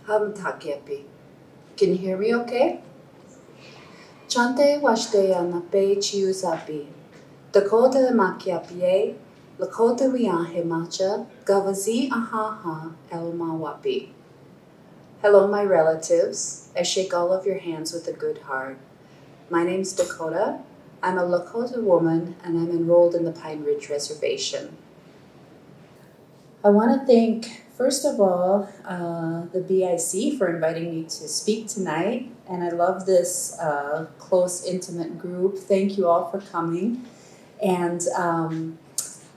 Takepi. Can you hear me okay? Chante washte anape chiusapi. Dakota makiapie, Lakota wiahe macha, Gavazi ahaha elmawapi. Hello, my relatives. I shake all of your hands with a good heart. My name's Dakota. I'm a Lakota woman and I'm enrolled in the Pine Ridge Reservation. I want to thank, first of all, the BIC for inviting me to speak tonight. And I love this close, intimate group. Thank you all for coming. And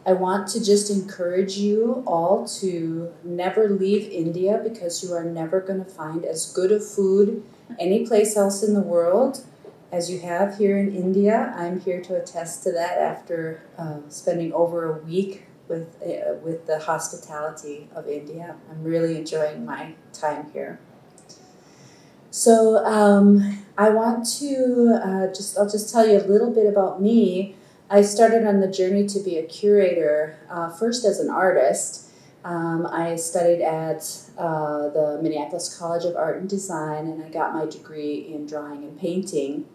I want to just encourage you all to never leave India, because you are never going to find as good of food any place else in the world as you have here in India. I'm here to attest to that after spending over a week with the hospitality of India. I'm really enjoying my time here. So I want to I'll just tell you a little bit about me. I started on the journey to be a curator, first as an artist. I studied at the Minneapolis College of Art and Design, and I got my degree in drawing and painting.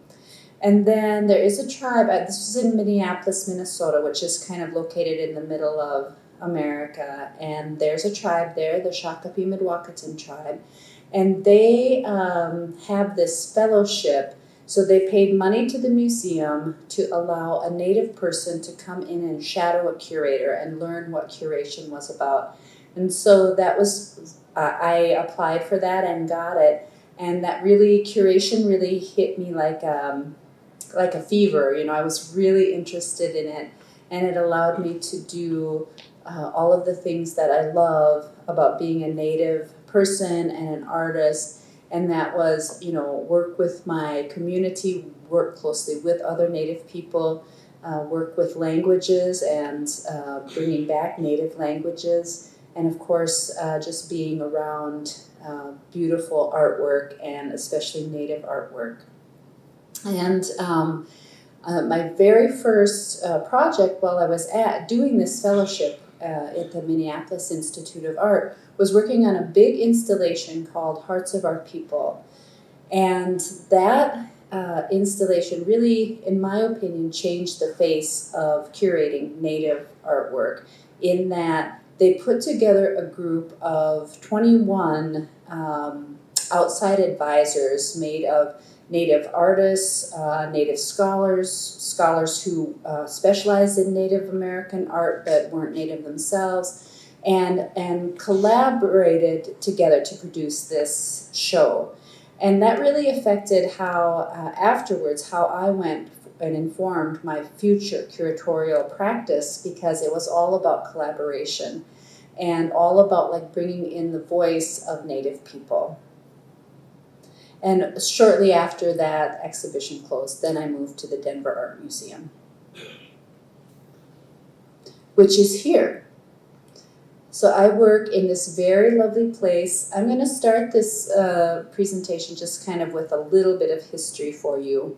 And then there is a tribe, this was in Minneapolis, Minnesota, which is kind of located in the middle of America. And there's a tribe there, the Shakopee Midwakaton tribe. And they have this fellowship. So they paid money to the museum to allow a Native person to come in and shadow a curator and learn what curation was about. And so that was, I applied for that and got it. And that really, curation really hit me like a fever. You know, I was really interested in it, and it allowed me to do all of the things that I love about being a Native person and an artist, and that was, you know, work with my community, work closely with other Native people, work with languages and bringing back Native languages, and of course just being around beautiful artwork, and especially Native artwork. And my very first project while I was doing this fellowship at the Minneapolis Institute of Art was working on a big installation called Hearts of Our People. And that installation really, in my opinion, changed the face of curating Native artwork, in that they put together a group of 21 outside advisors made of Native artists, Native scholars who specialized in Native American art but weren't Native themselves, and collaborated together to produce this show. And that really affected how, afterwards, how I went and informed my future curatorial practice, because it was all about collaboration and all about like bringing in the voice of Native people. And shortly after that exhibition closed, then I moved to the Denver Art Museum, which is here. So I work in this very lovely place. I'm going to start this presentation just kind of with a little bit of history for you.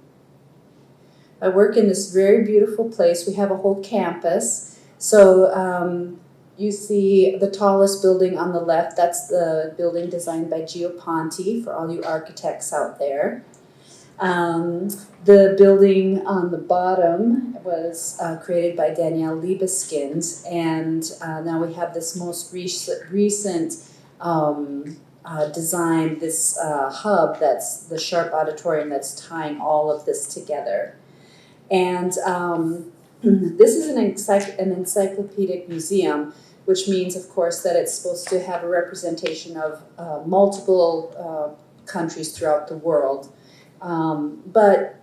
I work in this very beautiful place. We have a whole campus. So you see the tallest building on the left. That's the building designed by Gio Ponti, for all you architects out there. The building on the bottom was created by Danielle Liebeskind, and now we have this most recent design, this hub, that's the Sharp Auditorium, that's tying all of this together. And this is an encyclopedic museum, which means, of course, that it's supposed to have a representation of multiple countries throughout the world. But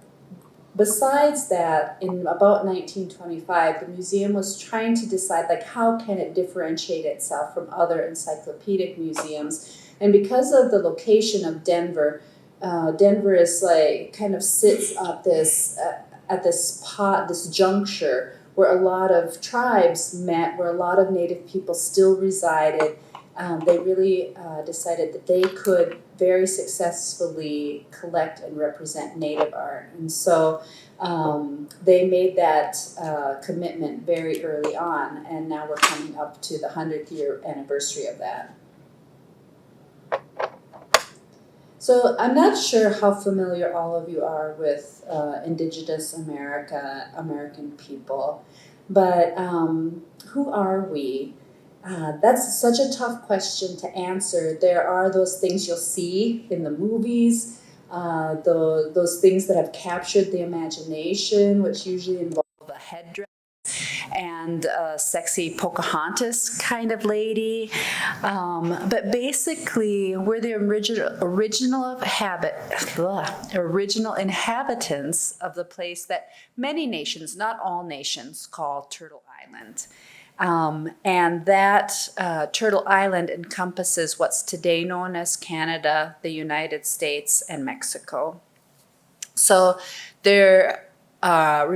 besides that, in about 1925, the museum was trying to decide, like, how can it differentiate itself from other encyclopedic museums? And because of the location of Denver, Denver is like kind of sits at this juncture where a lot of tribes met, where a lot of Native people still resided. They really decided that they could very successfully collect and represent Native art. And so they made that commitment very early on, and now we're coming up to the 100th year anniversary of that. So I'm not sure how familiar all of you are with Indigenous American people, but who are we? That's such a tough question to answer. There are those things you'll see in the movies, those things that have captured the imagination, which usually involve a headdress and a sexy Pocahontas kind of lady. But basically, we're the original inhabitants of the place that many nations, not all nations, call Turtle Island. And that Turtle Island encompasses what's today known as Canada, the United States, and Mexico. So there there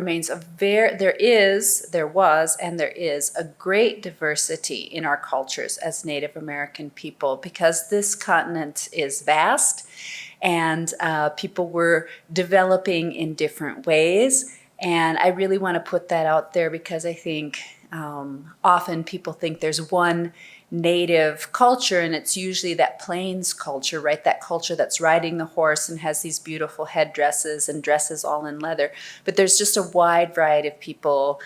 was, and there is a great diversity in our cultures as Native American people, because this continent is vast, and people were developing in different ways. And I really want to put that out there because I think often people think there's one native culture, and it's usually that plains culture, right? That culture that's riding the horse and has these beautiful headdresses and dresses all in leather. But there's just a wide variety of people,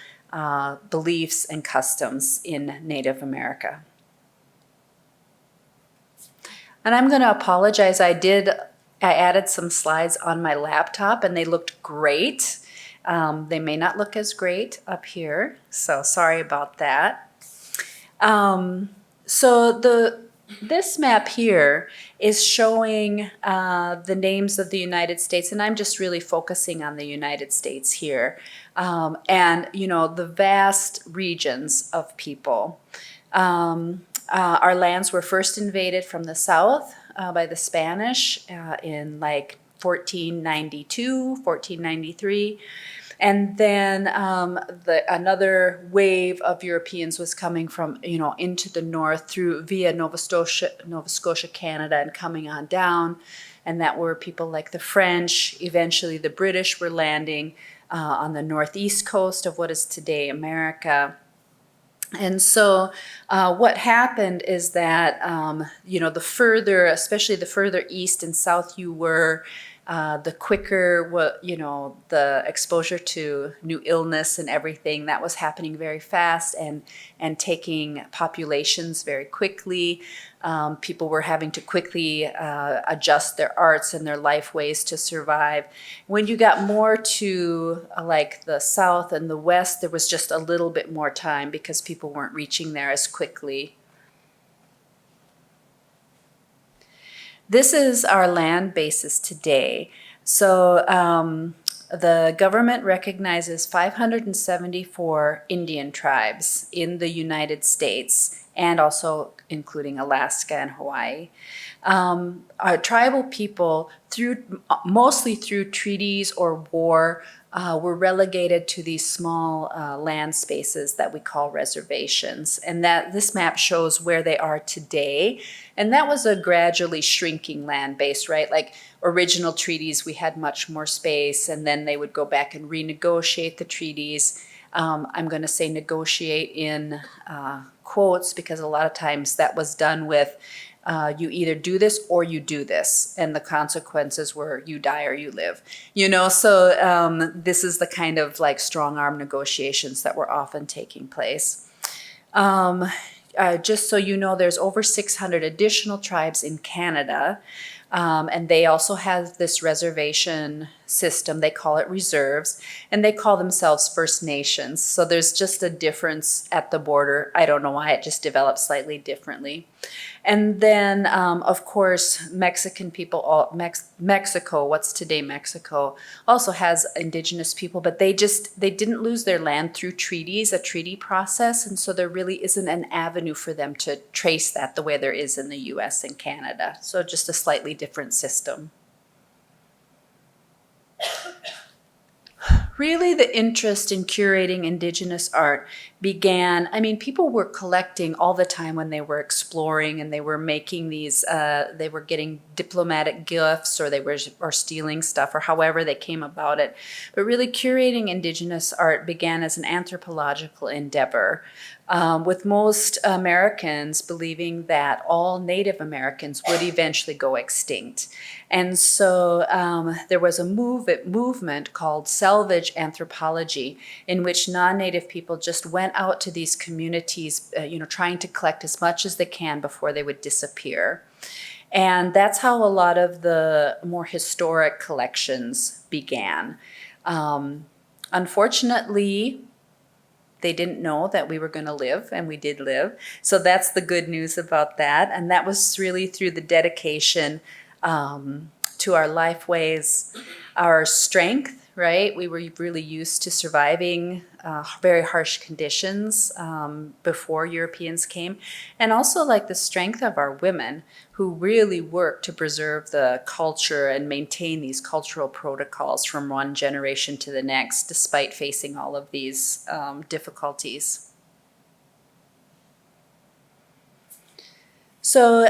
beliefs, and customs in Native America. And I'm going to apologize. I added some slides on my laptop, and they looked great. They may not look as great up here, so sorry about that. So this map here is showing the names of the United States, and I'm just really focusing on the United States here, and the vast regions of people. Our lands were first invaded from the south by the Spanish in like 1492, 1493. And then another wave of Europeans was coming from, into the north via Nova Scotia, Canada, and coming on down. And that were people like the French. Eventually, the British were landing on the northeast coast of what is today America. And so what happened is that, especially the further east and south you were, the quicker, the exposure to new illness and everything that was happening very fast and taking populations very quickly. People were having to quickly adjust their arts and their life ways to survive. When you got more to like the south and the west, there was just a little bit more time because people weren't reaching there as quickly. This is our land basis today. So the government recognizes 574 Indian tribes in the United States, and also including Alaska and Hawaii. Our tribal people, mostly through treaties or war, were relegated to these small land spaces that we call reservations. And that this map shows where they are today. And that was a gradually shrinking land base, right? Like original treaties, we had much more space, and then they would go back and renegotiate the treaties. I'm going to say negotiate in quotes, because a lot of times that was done with you either do this or you do this, and the consequences were you die or you live. So this is the kind of like strong arm negotiations that were often taking place. Just so you know, there's over 600 additional tribes in Canada, and they also have this reservation system. They call it reserves, and they call themselves First Nations. So there's just a difference at the border. I don't know why, it just developed slightly differently. And then, of course, Mexican people, Mexico, what's today Mexico, also has indigenous people, but they didn't lose their land through treaties, a treaty process, and so there really isn't an avenue for them to trace that the way there is in the US and Canada. So just a slightly different system. Really, the interest in curating Indigenous art began, people were collecting all the time when they were exploring, and they were making these, they were getting diplomatic gifts, or they were stealing stuff, or however they came about it. But really, curating Indigenous art began as an anthropological endeavor. with most Americans believing that all Native Americans would eventually go extinct. And so there was a movement called salvage anthropology, in which non-Native people just went out to these communities, trying to collect as much as they can before they would disappear. And that's how a lot of the more historic collections began. Unfortunately, they didn't know that we were going to live, and we did live. So that's the good news about that. And that was really through the dedication to our life ways, our strength, right? We were really used to surviving very harsh conditions before Europeans came. And also like the strength of our women, who really worked to preserve the culture and maintain these cultural protocols from one generation to the next, despite facing all of these difficulties. So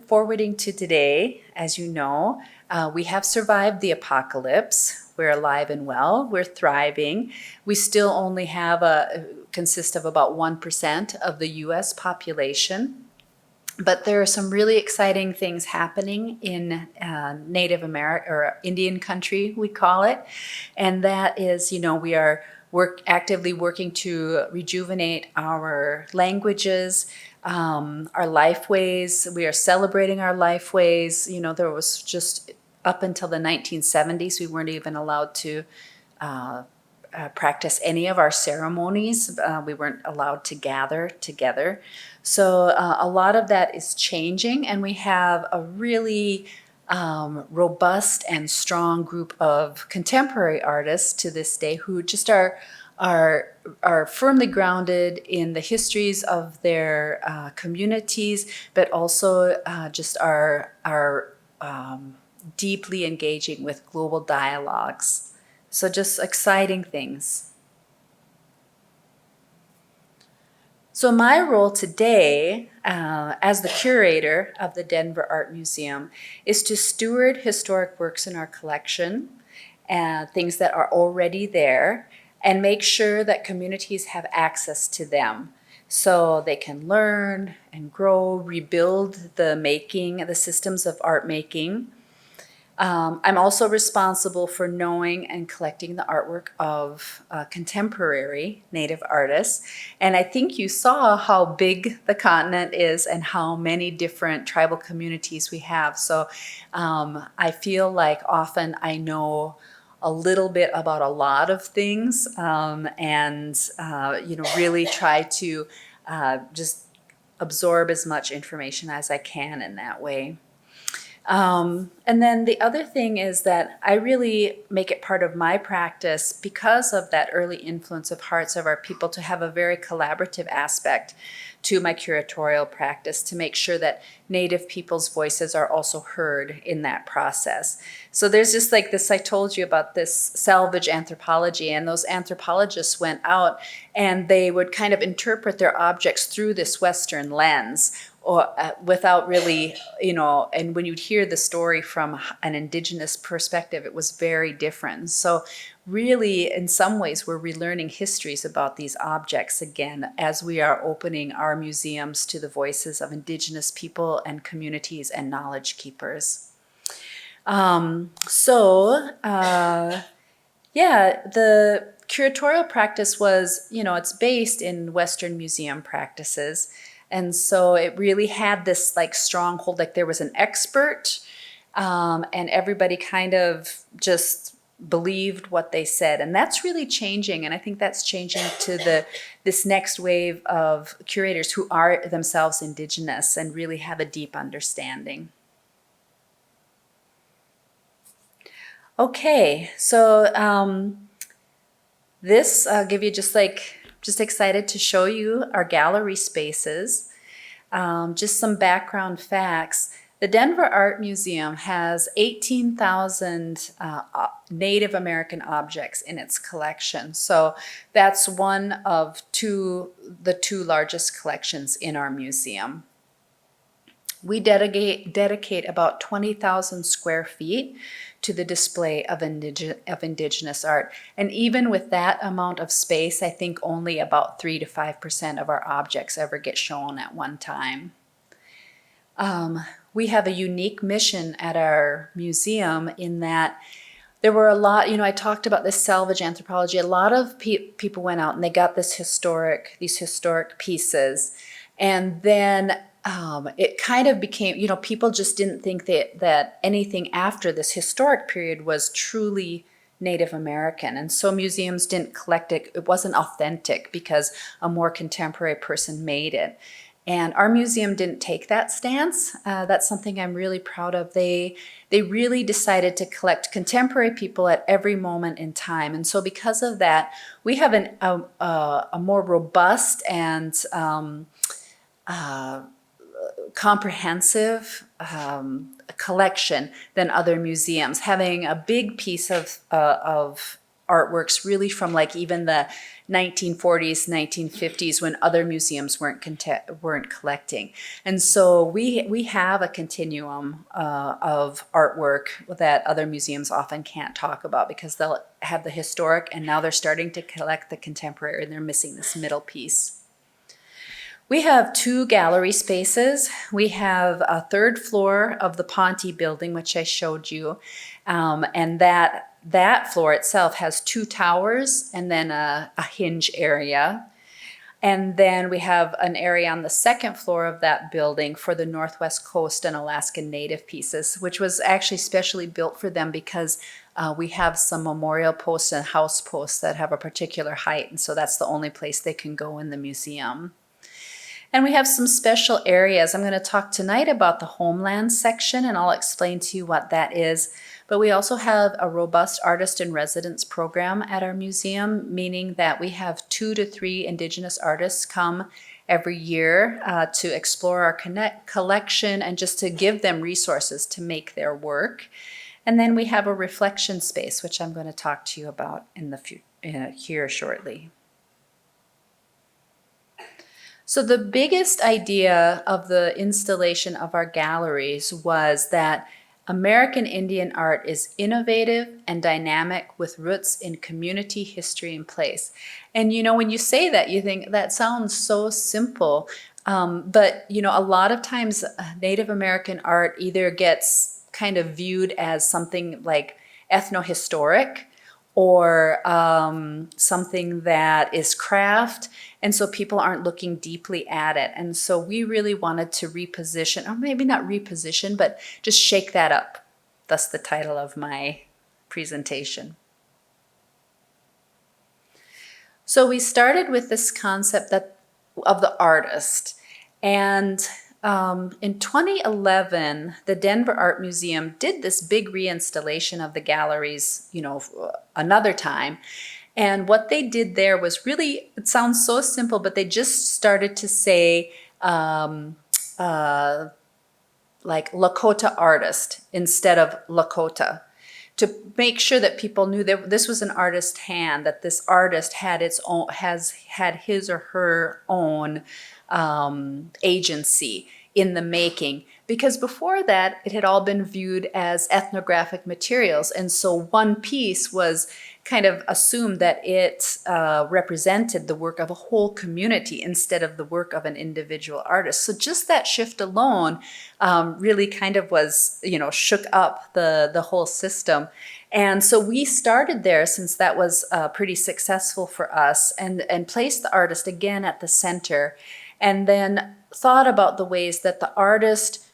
forwarding to today, as you know, we have survived the apocalypse. We're alive and well. We're thriving. We still only consist of about 1% of the U.S. population. But there are some really exciting things happening in Native America, or Indian country, we call it. And that is, we are actively working to rejuvenate our languages, our life ways. We are celebrating our life ways. There was just up until the 1970s, we weren't even allowed to practice any of our ceremonies. We weren't allowed to gather together. So a lot of that is changing, and we have a really robust and strong group of contemporary artists to this day who just are firmly grounded in the histories of their communities, but also just are deeply engaging with global dialogues. So just exciting things. So my role today as the curator of the Denver Art Museum is to steward historic works in our collection, things that are already there, and make sure that communities have access to them so they can learn and grow, rebuild the systems of art making. I'm also responsible for knowing and collecting the artwork of contemporary Native artists. And I think you saw how big the continent is and how many different tribal communities we have. So I feel like often I know a little bit about a lot of things, and really try to just absorb as much information as I can in that way. And then the other thing is that I really make it part of my practice, because of that early influence of Hearts of Our People, to have a very collaborative aspect to my curatorial practice, to make sure that Native people's voices are also heard in that process. So there's just like this, I told you about this salvage anthropology, and those anthropologists went out and they would kind of interpret their objects through this Western lens, or without really, and when you'd hear the story from an Indigenous perspective, it was very different. So really, in some ways, we're relearning histories about these objects again as we are opening our museums to the voices of Indigenous people and communities and knowledge keepers. The curatorial practice was, it's based in Western museum practices. And so it really had this like stronghold, like there was an expert, and everybody kind of just believed what they said. And that's really changing. And I think that's changing to this next wave of curators who are themselves Indigenous and really have a deep understanding. Okay, so this I'll give you just excited to show you our gallery spaces. Just some background facts. The Denver Art Museum has 18,000 Native American objects in its collection. So that's one of the two largest collections in our museum. We dedicate about 20,000 square feet to the display of Indigenous art. And even with that amount of space, I think only about 3 to 5% of our objects ever get shown at one time. We have a unique mission at our museum in that there were a lot, I talked about this salvage anthropology. A lot of people went out and they got these historic pieces. And then it kind of became, people just didn't think that anything after this historic period was truly Native American. And so museums didn't collect it. It wasn't authentic because a more contemporary person made it. And our museum didn't take that stance. That's something I'm really proud of. They really decided to collect contemporary people at every moment in time. And so because of that, we have a more robust and comprehensive collection than other museums, having a big piece of artworks really from like even the 1940s, 1950s when other museums weren't collecting. And so we have a continuum of artwork that other museums often can't talk about because they'll have the historic and now they're starting to collect the contemporary and they're missing this middle piece. We have 2 gallery spaces. We have a 3rd floor of the Ponte building, which I showed you, and that floor itself has 2 towers and then a hinge area. And then we have an area on the 2nd floor of that building for the Northwest Coast and Alaskan Native pieces, which was actually specially built for them because we have some memorial posts and house posts that have a particular height, and so that's the only place they can go in the museum. And we have some special areas. I'm going to talk tonight about the homeland section, and I'll explain to you what that is. But we also have a robust artist in residence program at our museum, meaning that we have 2 to 3 Indigenous artists come every year to explore our collection and just to give them resources to make their work. And then we have a reflection space, which I'm going to talk to you about in the here shortly. So the biggest idea of the installation of our galleries was that American Indian art is innovative and dynamic with roots in community, history, and place. And when you say that, you think that sounds so simple. But a lot of times Native American art either gets kind of viewed as something like ethnohistoric or something that is craft. And so people aren't looking deeply at it. And so we really wanted to reposition, or maybe not reposition, but just shake that up. That's the title of my presentation. So we started with this concept of the artist. And in 2011, the Denver Art Museum did this big reinstallation of the galleries, another time. And what they did there was really, it sounds so simple, but they just started to say like Lakota artist instead of Lakota, to make sure that people knew that this was an artist's hand, that this artist had had his or her own agency in the making. Because before that, it had all been viewed as ethnographic materials. And so one piece was kind of assumed that it represented the work of a whole community instead of the work of an individual artist. So just that shift alone really kind of was, shook up the whole system. And so we started there, since that was pretty successful for us, and placed the artist again at the center, and then thought about the ways that the artist,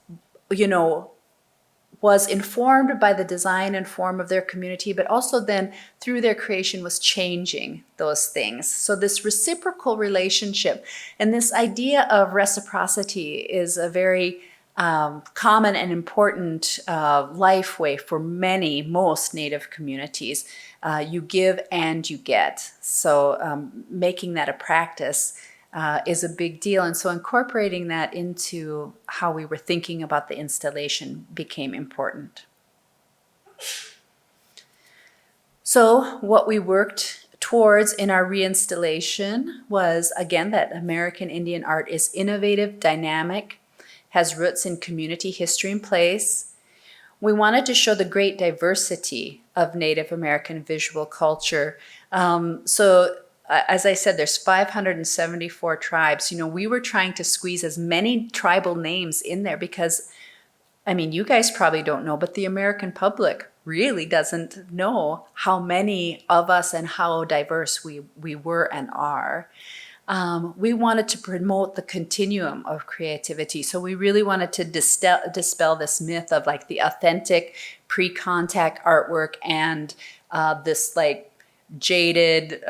was informed by the design and form of their community, but also then through their creation was changing those things. So this reciprocal relationship and this idea of reciprocity is a very common and important life way for most Native communities. You give and you get. So making that a practice is a big deal. And so incorporating that into how we were thinking about the installation became important. So what we worked towards in our reinstallation was, again, that American Indian art is innovative, dynamic, has roots in community history and place. We wanted to show the great diversity of Native American visual culture. As I said, there's 574 tribes. We were trying to squeeze as many tribal names in there because, you guys probably don't know, but the American public really doesn't know how many of us and how diverse we were and are. We wanted to promote the continuum of creativity. So we really wanted to dispel this myth of like the authentic pre-contact artwork and this like jaded,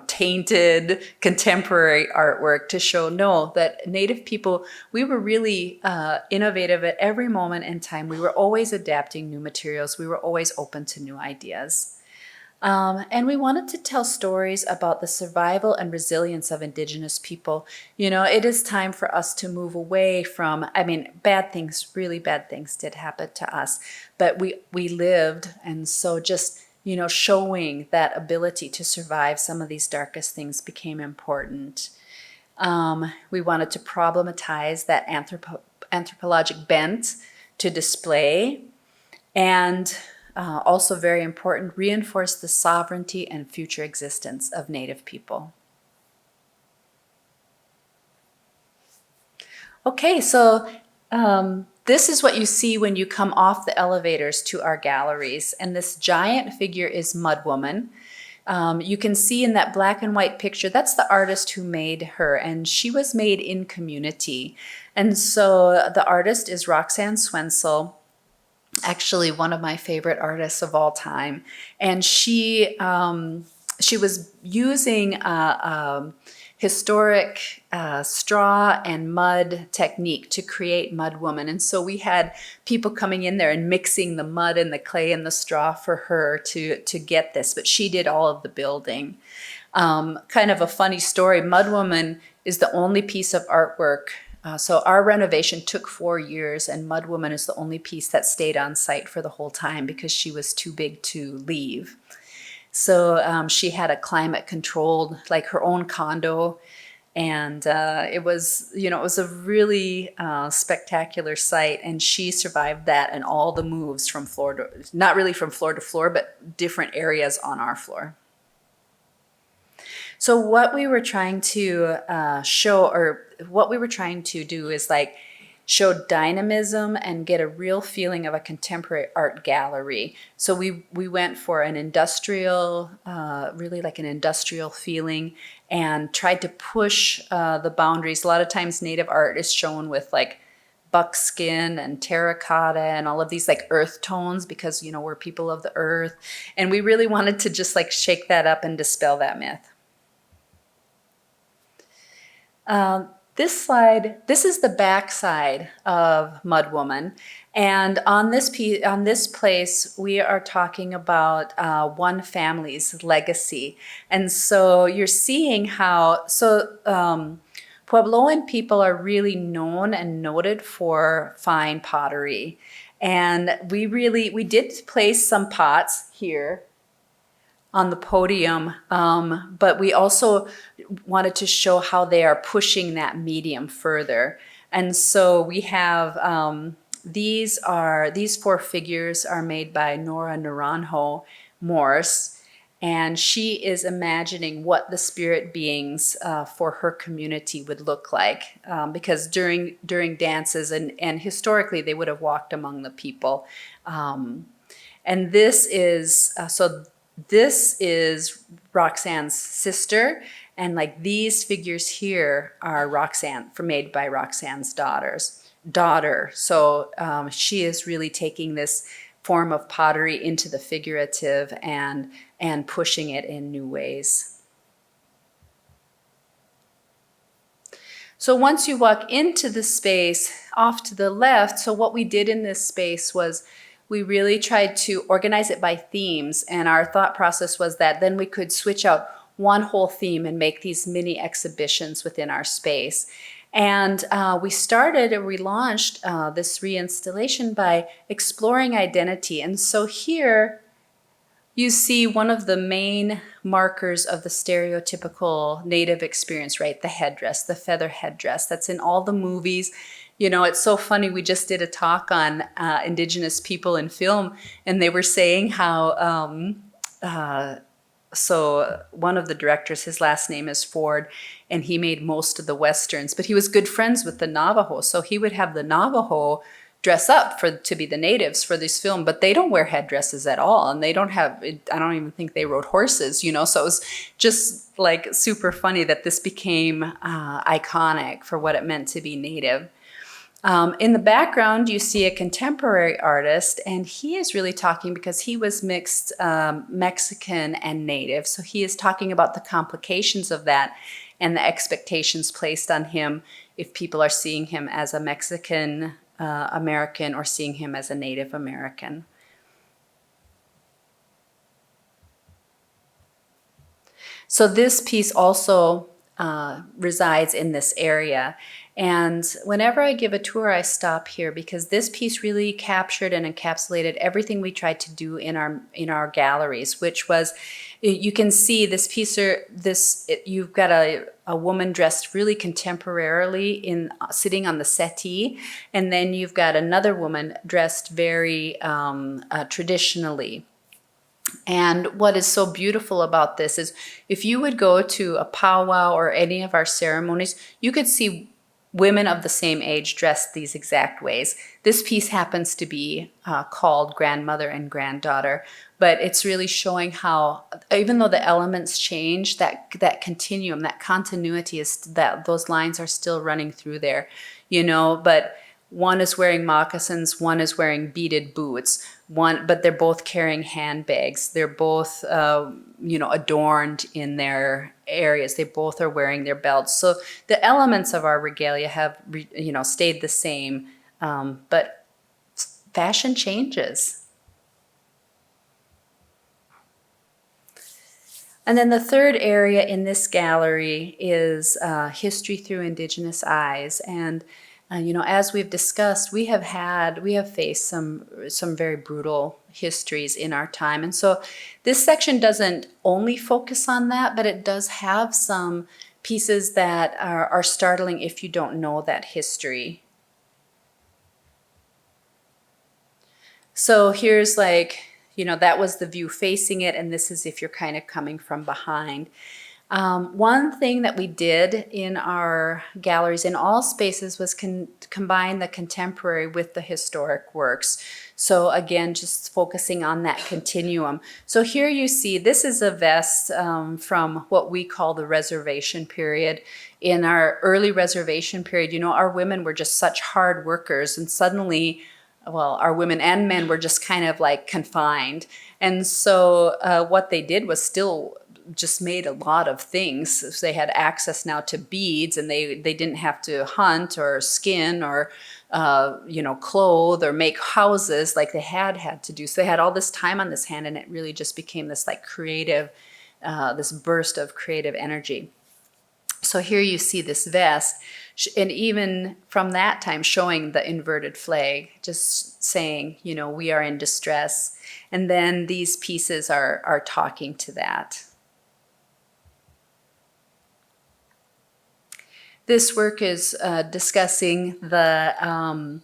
tainted contemporary artwork, to show that Native people, we were really innovative at every moment in time. We were always adapting new materials. We were always open to new ideas. And we wanted to tell stories about the survival and resilience of Indigenous people. It is time for us to move away from, bad things, really bad things did happen to us, but we lived. And so just, showing that ability to survive some of these darkest things became important. We wanted to problematize that anthropologic bent to display, and also very important, reinforce the sovereignty and future existence of Native people. Okay, so this is what you see when you come off the elevators to our galleries. And this giant figure is Mud Woman. You can see in that black and white picture, that's the artist who made her, and she was made in community. And so the artist is Roxanne Swensel, actually one of my favorite artists of all time. And she was using historic straw and mud technique to create Mud Woman. And so we had people coming in there and mixing the mud and the clay and the straw for her to get this, but she did all of the building. Kind of a funny story, Mud Woman is the only piece of artwork. So our renovation took 4 years, and Mud Woman is the only piece that stayed on site for the whole time because she was too big to leave. So she had a climate controlled, like her own condo. And it was a really spectacular site. And she survived that and all the moves from floor to, not really from floor to floor, but different areas on our floor. So what we were trying to show, or what we were trying to do, is like show dynamism and get a real feeling of a contemporary art gallery. So we went for an industrial, really like an industrial feeling, and tried to push the boundaries. A lot of times Native art is shown with like buckskin and terracotta and all of these like earth tones because, we're people of the earth. And we really wanted to just like shake that up and dispel that myth. This slide, this is the back side of Mud Woman. And on this place, we are talking about one family's legacy. And so you're seeing how, Puebloan people are really known and noted for fine pottery. And we did place some pots here on the podium, but we also wanted to show how they are pushing that medium further. And so we have, these 4 figures are made by Nora Naranjo Morse, and she is imagining what the spirit beings for her community would look like, because during dances and historically they would have walked among the people. And this is, this is Roxanne's sister, and like these figures here are made by Roxanne's daughter. So she is really taking this form of pottery into the figurative and pushing it in new ways. So once you walk into the space off to the left, so what we did in this space was we really tried to organize it by themes, and our thought process was that then we could switch out one whole theme and make these mini exhibitions within our space. And we launched this reinstallation by exploring identity. And so here you see one of the main markers of the stereotypical Native experience, right? The headdress, the feather headdress that's in all the movies. You know, it's so funny. We just did a talk on Indigenous people in film, and they were saying how so one of the directors, his last name is Ford, and he made most of the Westerns, but he was good friends with the Navajo. So he would have the Navajo dress up to be the natives for this film, but they don't wear headdresses at all. And they don't have, I don't even think they rode horses, you know? So it was just like super funny that this became iconic for what it meant to be native. In the background, you see a contemporary artist, and he is really talking because he was mixed Mexican and Native. So he is talking about the complications of that and the expectations placed on him if people are seeing him as a Mexican American or seeing him as a Native American. So this piece also resides in this area. And whenever I give a tour, I stop here because this piece really captured and encapsulated everything we tried to do in our galleries, which was, you can see this piece, you've got a woman dressed really contemporarily sitting on the settee, and then you've got another woman dressed very traditionally. And what is so beautiful about this is if you would go to a powwow or any of our ceremonies, you could see women of the same age dressed these exact ways. This piece happens to be called Grandmother and Granddaughter, but it's really showing how, even though the elements change, that continuum, that continuity is that those lines are still running through there, you know, but one is wearing moccasins, one is wearing beaded boots, but they're both carrying handbags. They're both, adorned in their areas. They both are wearing their belts. So the elements of our regalia have, stayed the same, but fashion changes. And then the third area in this gallery is history through Indigenous eyes. And as we've discussed, we have faced some very brutal histories in our time. And so this section doesn't only focus on that, but it does have some pieces that are startling if you don't know that history. So here's that was the view facing it, and this is if you're kind of coming from behind. One thing that we did in our galleries in all spaces was combine the contemporary with the historic works. So again, just focusing on that continuum. So here you see, this is a vest from what we call the reservation period. In our early reservation period, our women were just such hard workers, and suddenly, well, our women and men were just kind of like confined. And so what they did was still just made a lot of things. So they had access now to beads, and they didn't have to hunt or skin or clothe or make houses like they had to do. So they had all this time on this hand, and it really just became this creative, this burst of creative energy. So here you see this vest, and even from that time showing the inverted flag, just saying, we are in distress. And then these pieces are talking to that. This work is discussing a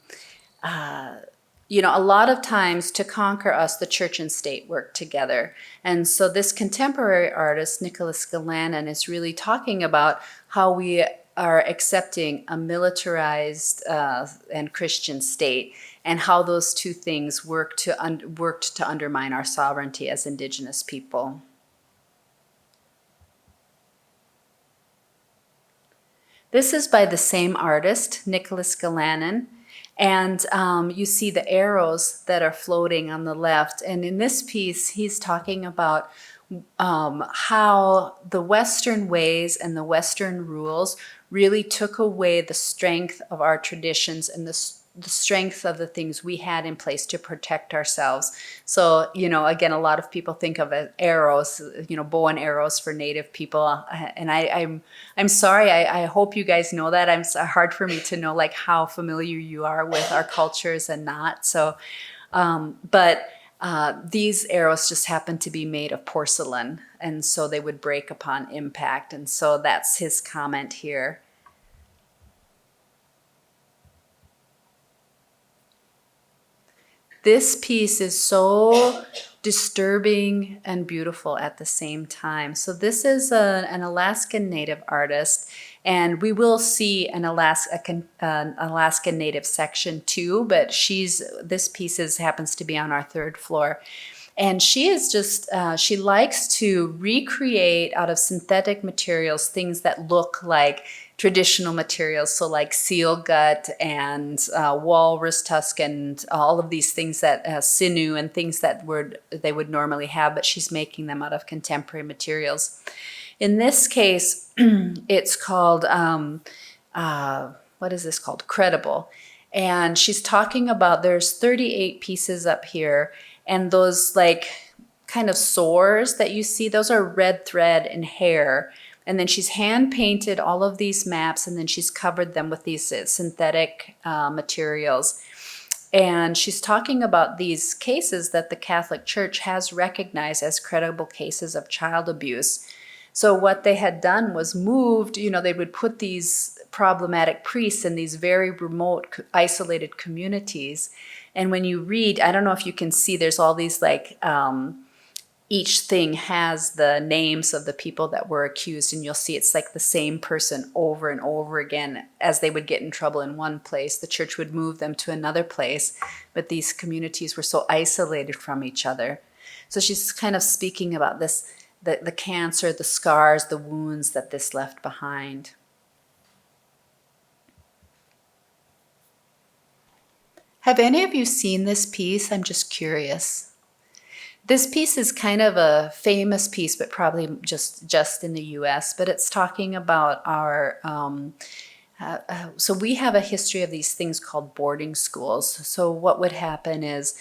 lot of times to conquer us, the church and state work together. And so this contemporary artist, Nicholas Galanin, is really talking about how we are accepting a militarized and Christian state, and how those two things worked to undermine our sovereignty as Indigenous people. This is by the same artist, Nicholas Galanin, and you see the arrows that are floating on the left. And in this piece, he's talking about how the Western ways and the Western rules really took away the strength of our traditions and the strength of the things we had in place to protect ourselves. So, again, a lot of people think of arrows, bow and arrows for Native people. And I'm sorry, I hope you guys know that. It's hard for me to know how familiar you are with our cultures and not. So, but These arrows just happen to be made of porcelain, and so they would break upon impact. And so that's his comment here. This piece is so disturbing and beautiful at the same time. So this is an Alaskan Native artist, and we will see an Alaskan Native section too, but this piece happens to be on our third floor. And she is just, she likes to recreate out of synthetic materials things that look like traditional materials. So like seal gut and walrus tusk and all of these things that sinew and things that they would normally have, but she's making them out of contemporary materials. In this case, it's called, what is this called? Credible. And she's talking about, there's 38 pieces up here, and those like kind of sores that you see, those are red thread and hair. And then she's hand painted all of these maps, and then she's covered them with these synthetic materials. And she's talking about these cases that the Catholic Church has recognized as credible cases of child abuse. So what they had done was moved, they would put these problematic priests in these very remote, isolated communities. And when you read, I don't know if you can see, there's all these like, each thing has the names of the people that were accused, and you'll see it's like the same person over and over again. As they would get in trouble in one place, the church would move them to another place, but these communities were so isolated from each other. So she's kind of speaking about this, the cancer, the scars, the wounds that this left behind. Have any of you seen this piece? I'm just curious. This piece is kind of a famous piece, but probably just in the US, but it's talking about our, so we have a history of these things called boarding schools. So what would happen is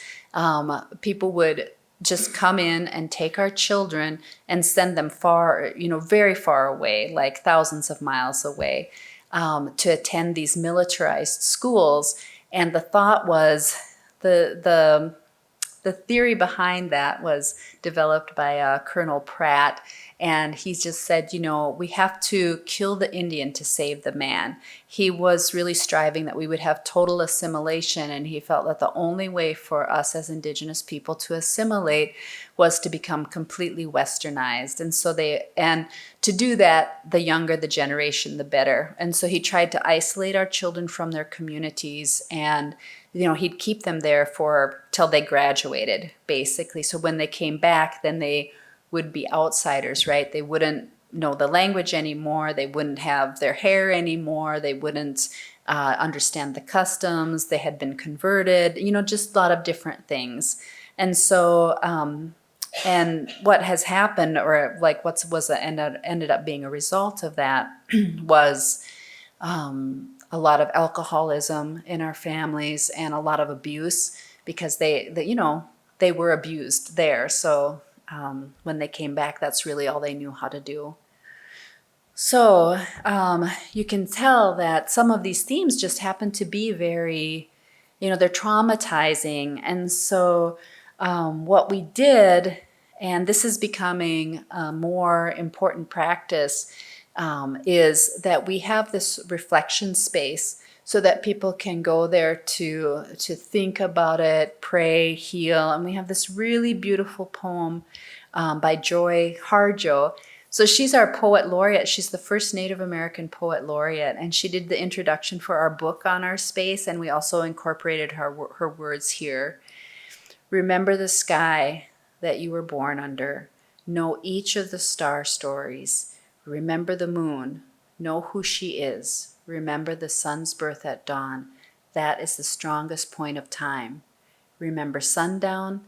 people would just come in and take our children and send them far, very far away, like thousands of miles away, to attend these militarized schools. And the thought was, the theory behind that was developed by Colonel Pratt, and he just said, we have to kill the Indian to save the man. He was really striving that we would have total assimilation, and he felt that the only way for us as Indigenous people to assimilate was to become completely westernized. And to do that, the younger the generation, the better. And so he tried to isolate our children from their communities, and he'd keep them there till they graduated, basically. So when they came back, then they would be outsiders, right? They wouldn't know the language anymore. They wouldn't have their hair anymore. They wouldn't understand the customs. They had been converted, just a lot of different things. And so, and what has happened, or like ended up being a result of that, was a lot of alcoholism in our families and a lot of abuse, because they were abused there. So when they came back, that's really all they knew how to do. So you can tell that some of these themes just happen to be very, they're traumatizing. And so what we did, and this is becoming a more important practice, is that we have this reflection space so that people can go there to think about it, pray, heal. And we have this really beautiful poem by Joy Harjo. So she's our poet laureate. She's the first Native American poet laureate, and she did the introduction for our book on our space, and we also incorporated her words here. Remember the sky that you were born under. Know each of the star stories. Remember the moon. Know who she is. Remember the sun's birth at dawn. That is the strongest point of time. Remember sundown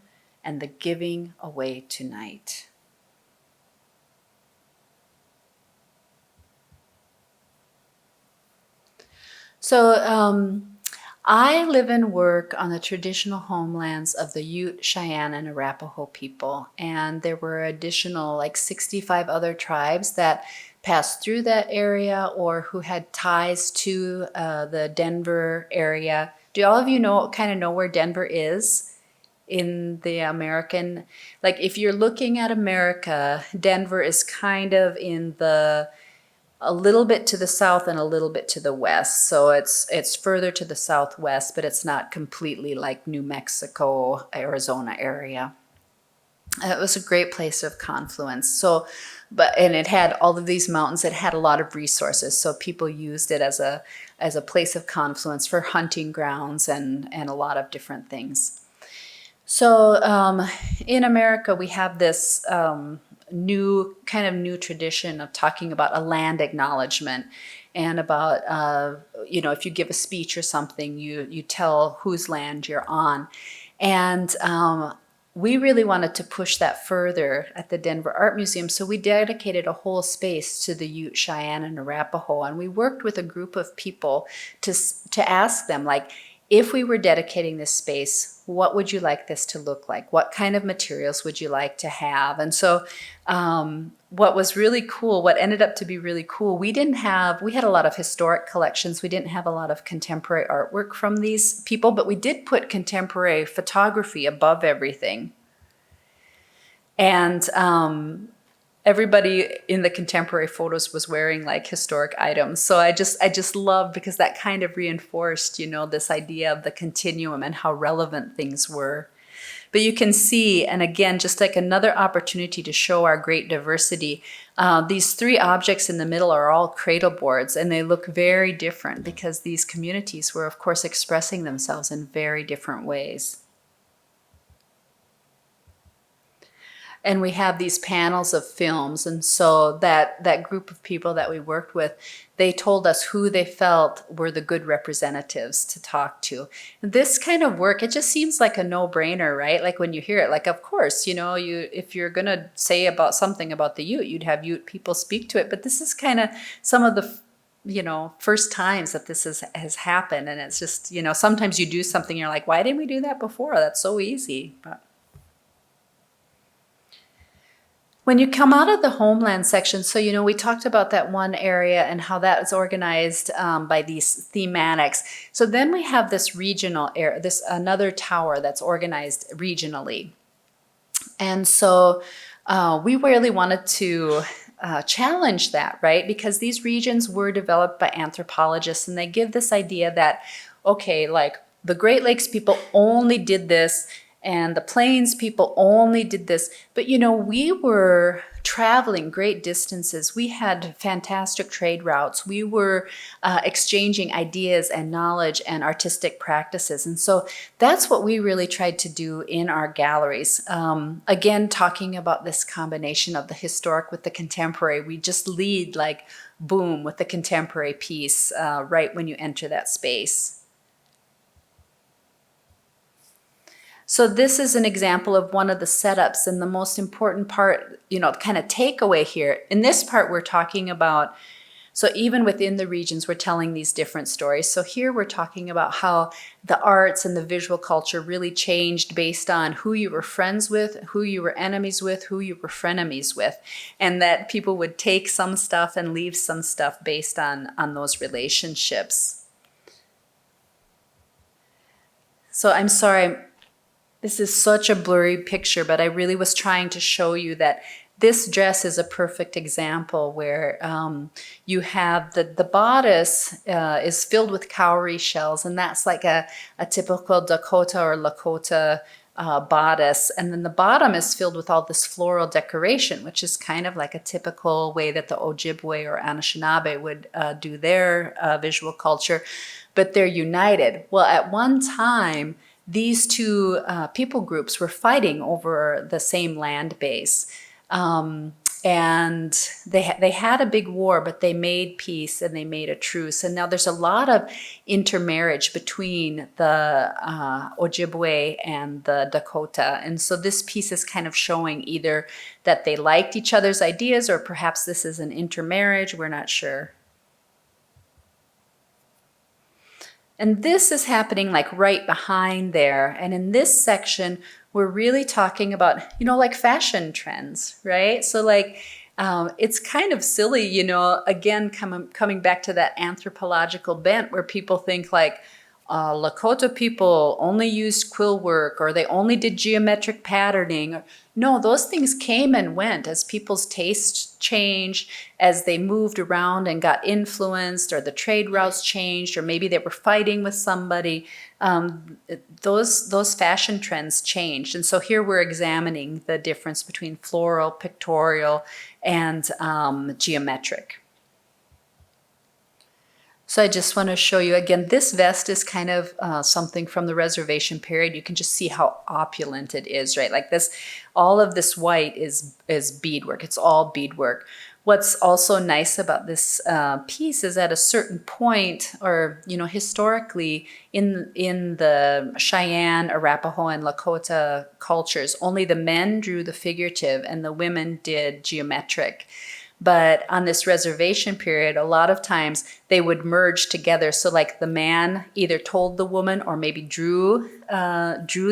and the giving away tonight. So I live and work on the traditional homelands of the Ute, Cheyenne, and Arapaho people. And there were additional 65 other tribes that passed through that area or who had ties to the Denver area. Do all of you know where Denver is? in the American, like if you're looking at America, Denver is kind of in the a little bit to the south and a little bit to the west. So it's further to the southwest, but it's not completely like New Mexico, Arizona area. It was a great place of confluence. So, and it had all of these mountains. It had a lot of resources. So people used it as a place of confluence for hunting grounds and a lot of different things. So in America, we have this new tradition of talking about a land acknowledgement and about if you give a speech or something, you tell whose land you're on, and we really wanted to push that further at the Denver Art Museum, so we dedicated a whole space to the Ute, Cheyenne, and Arapaho, and we worked with a group of people to ask them, like, if we were dedicating this space, what would you like this to look like? What kind of materials would you like to have? And so what was really cool, what ended up to be really cool, we had a lot of historic collections. We didn't have a lot of contemporary artwork from these people, but we did put contemporary photography above everything. And everybody in the contemporary photos was wearing like historic items. So I just love, because that kind of reinforced, this idea of the continuum and how relevant things were. But you can see, and again, just like another opportunity to show our great diversity, these three objects in the middle are all cradle boards, and they look very different because these communities were, of course, expressing themselves in very different ways. And we have these panels of films, and so that group of people that we worked with, they told us who they felt were the good representatives to talk to. And this kind of work, it just seems like a no-brainer, right? Like when you hear it, like, of course, if you're gonna say about something about the Ute, you'd have Ute people speak to it. But this is kind of some of the first times that this has happened, and it's just, sometimes you do something, you're like, why didn't we do that before? That's so easy. But when you come out of the homeland section, so, we talked about that one area and how that is organized by these thematics. So then we have this regional area, another tower that's organized regionally. And so we really wanted to challenge that, right? Because these regions were developed by anthropologists, and they give this idea that, okay, like the Great Lakes people only did this, and the Plains people only did this. But, we were traveling great distances. We had fantastic trade routes. We were exchanging ideas and knowledge and artistic practices. And so that's what we really tried to do in our galleries. Again, talking about this combination of the historic with the contemporary, we just lead like boom with the contemporary piece right when you enter that space. So this is an example of one of the setups, and the most important part, kind of takeaway here. In this part, we're talking about, so even within the regions, we're telling these different stories. So here we're talking about how the arts and the visual culture really changed based on who you were friends with, who you were enemies with, who you were frenemies with, and that people would take some stuff and leave some stuff based on those relationships. So I'm sorry, this is such a blurry picture, but I really was trying to show you that this dress is a perfect example where you have the bodice is filled with cowrie shells, and that's like a typical Dakota or Lakota bodice. And then the bottom is filled with all this floral decoration, which is kind of like a typical way that the Ojibwe or Anishinaabe would do their visual culture, but they're united. Well, at one time, these two people groups were fighting over the same land base. And they had a big war, but they made peace and they made a truce. And now there's a lot of intermarriage between the Ojibwe and the Dakota. And so this piece is kind of showing either that they liked each other's ideas, or perhaps this is an intermarriage, we're not sure. And this is happening like right behind there. And in this section, we're really talking about, like fashion trends, right? So like, it's kind of silly, again, coming back to that anthropological bent where people think like, Lakota people only used quill work, or they only did geometric patterning. No, those things came and went as people's tastes changed, as they moved around and got influenced, or the trade routes changed, or maybe they were fighting with somebody. Those fashion trends changed. And so here we're examining the difference between floral, pictorial, and geometric. So I just want to show you again, this vest is kind of something from the reservation period. You can just see how opulent it is, right? Like this, all of this white is beadwork. It's all beadwork. What's also nice about this piece is at a certain point, or historically, in the Cheyenne, Arapaho, and Lakota cultures, only the men drew the figurative and the women did geometric. But on this reservation period, a lot of times they would merge together. So like the man either told the woman, or maybe drew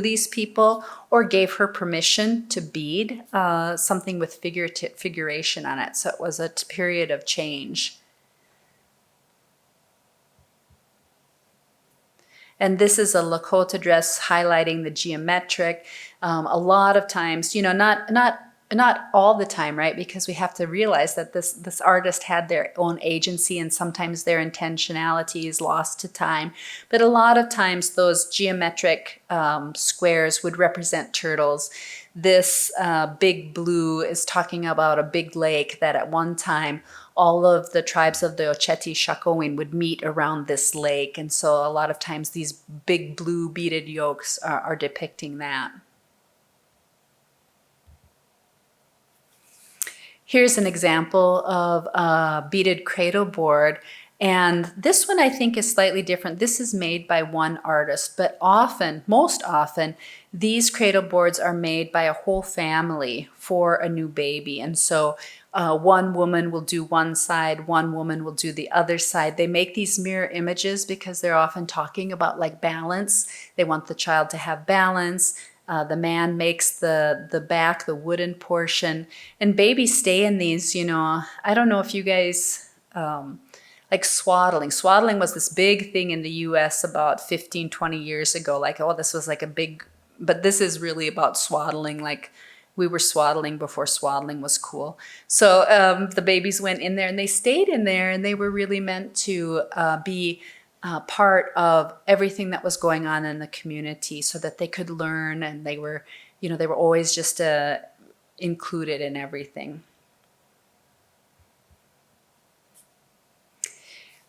these people, or gave her permission to bead something with figuration on it. So it was a period of change. And this is a Lakota dress highlighting the geometric. A lot of times, not all the time, right? Because we have to realize that this artist had their own agency, and sometimes their intentionality is lost to time. But a lot of times those geometric squares would represent turtles. This big blue is talking about a big lake that at one time all of the tribes of the Oceti Sakowin would meet around this lake. And so a lot of times these big blue beaded yokes are depicting that. Here's an example of a beaded cradle board. And this one I think is slightly different. This is made by one artist, but most often, these cradle boards are made by a whole family for a new baby. And so one woman will do one side, one woman will do the other side. They make these mirror images because they're often talking about like balance. They want the child to have balance. The man makes the back, the wooden portion, and babies stay in these, I don't know if you guys, like swaddling. Swaddling was this big thing in the US about 15, 20 years ago. Like, oh, this was like a big, but this is really about swaddling. Like we were swaddling before swaddling was cool. So the babies went in there and they stayed in there, and they were really meant to be part of everything that was going on in the community, so that they could learn, and they were always just included in everything.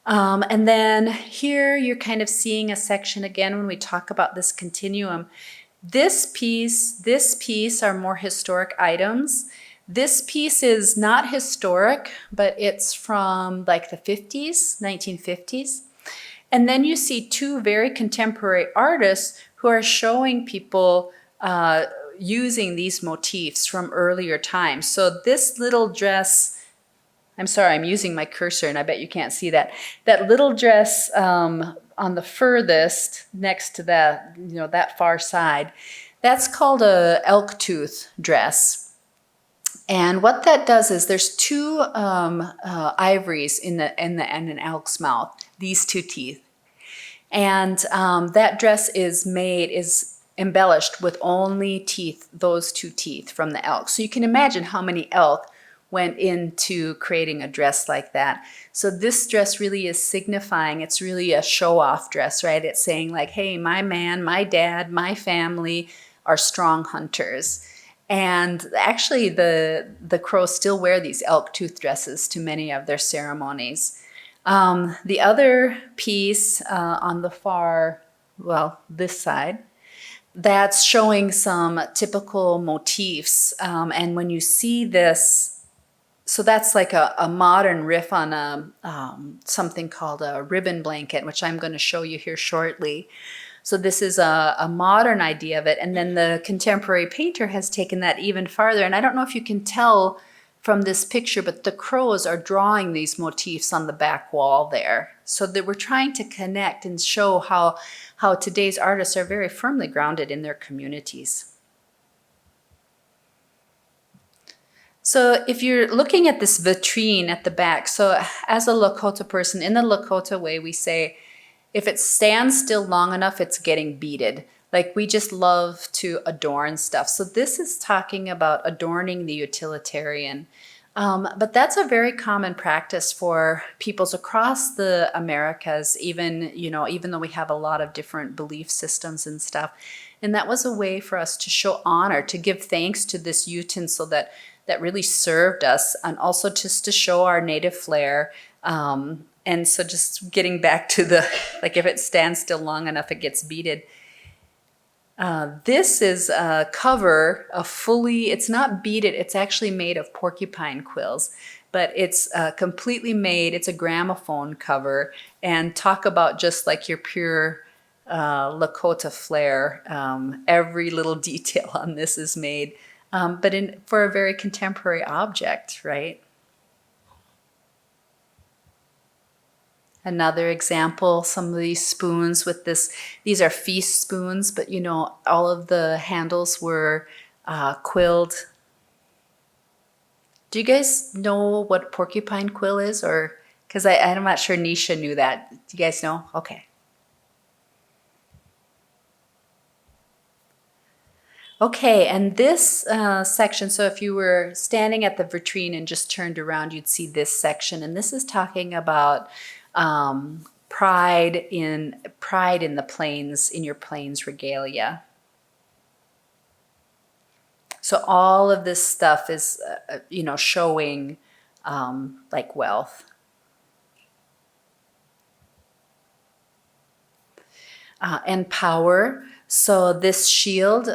And then here you're kind of seeing a section again when we talk about this continuum. This piece are more historic items. This piece is not historic, but it's from like the 50s, 1950s. And then you see two very contemporary artists who are showing people using these motifs from earlier times. So this little dress, I'm sorry, I'm using my cursor and I bet you can't see that. That little dress on the furthest next to that, that far side, that's called a elk tooth dress. And what that does is there's two ivories in an elk's mouth, these two teeth. And that dress is embellished with only teeth, those two teeth from the elk. So you can imagine how many elk went into creating a dress like that. So this dress really is signifying, it's really a show-off dress, right? It's saying like, hey, my man, my dad, my family are strong hunters. And actually the Crows still wear these elk tooth dresses to many of their ceremonies. The other piece on the far, this side, that's showing some typical motifs. And when you see this, so that's like a modern riff on something called a ribbon blanket, which I'm going to show you here shortly. So this is a modern idea of it. And then the contemporary painter has taken that even farther. And I don't know if you can tell from this picture, but the Crows are drawing these motifs on the back wall there. So that we're trying to connect and show how today's artists are very firmly grounded in their communities. So if you're looking at this vitrine at the back, so as a Lakota person, in the Lakota way, we say, if it stands still long enough, it's getting beaded. Like we just love to adorn stuff. So this is talking about adorning the utilitarian. But that's a very common practice for peoples across the Americas, even though we have a lot of different belief systems and stuff. And that was a way for us to show honor, to give thanks to this utensil that really served us, and also just to show our native flair. And so just getting back to like if it stands still long enough, it gets beaded. This is a cover, it's not beaded, it's actually made of porcupine quills, but it's completely made, it's a gramophone cover, and talk about just like your pure Lakota flair. Every little detail on this is made, but for a very contemporary object, right? Another example, some of these spoons with these are feast spoons, but all of the handles were quilled. Do you guys know what porcupine quill is? Or, because I'm not sure Nisha knew that. Do you guys know? Okay. Okay, and this section, so if you were standing at the vitrine and just turned around, you'd see this section, and this is talking about pride in the plains, in your plains regalia. So all of this stuff is, showing like wealth. And power. So this shield,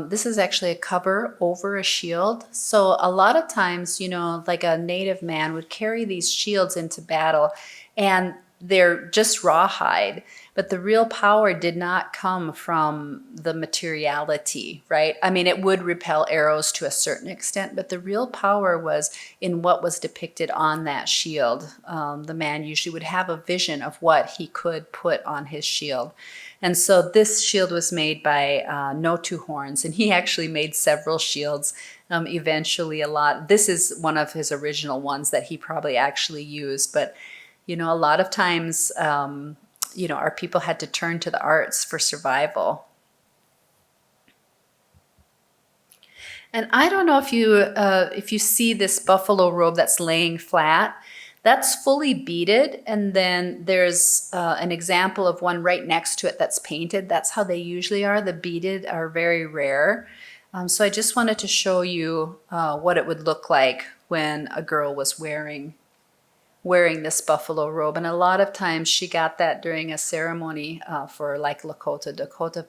this is actually a cover over a shield. So a lot of times, like a native man would carry these shields into battle, and they're just rawhide. But the real power did not come from the materiality, right? I mean, it would repel arrows to a certain extent, but the real power was in what was depicted on that shield. The man usually would have a vision of what he could put on his shield. And so this shield was made by No Two Horns, and he actually made several shields, eventually a lot. This is one of his original ones that he probably actually used, but a lot of times, our people had to turn to the arts for survival. And I don't know if you see this buffalo robe that's laying flat. That's fully beaded, and then there's an example of one right next to it that's painted. That's how they usually are. The beaded are very rare. So I just wanted to show you what it would look like when a girl was wearing this buffalo robe. And a lot of times she got that during a ceremony for like Dakota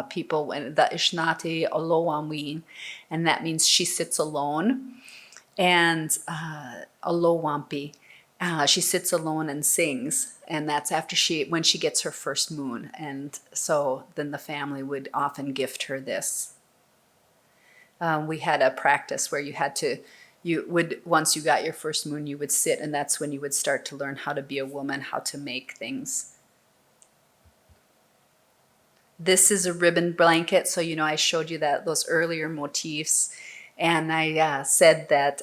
people, when the Ishnati Olowamwin, and that means she sits alone. And Olowampi, she sits alone and sings, and that's when she gets her first moon. And so then the family would often gift her this. We had a practice where once you got your first moon, you would sit, and that's when you would start to learn how to be a woman, how to make things. This is a ribbon blanket. So, I showed you those earlier motifs, and I said that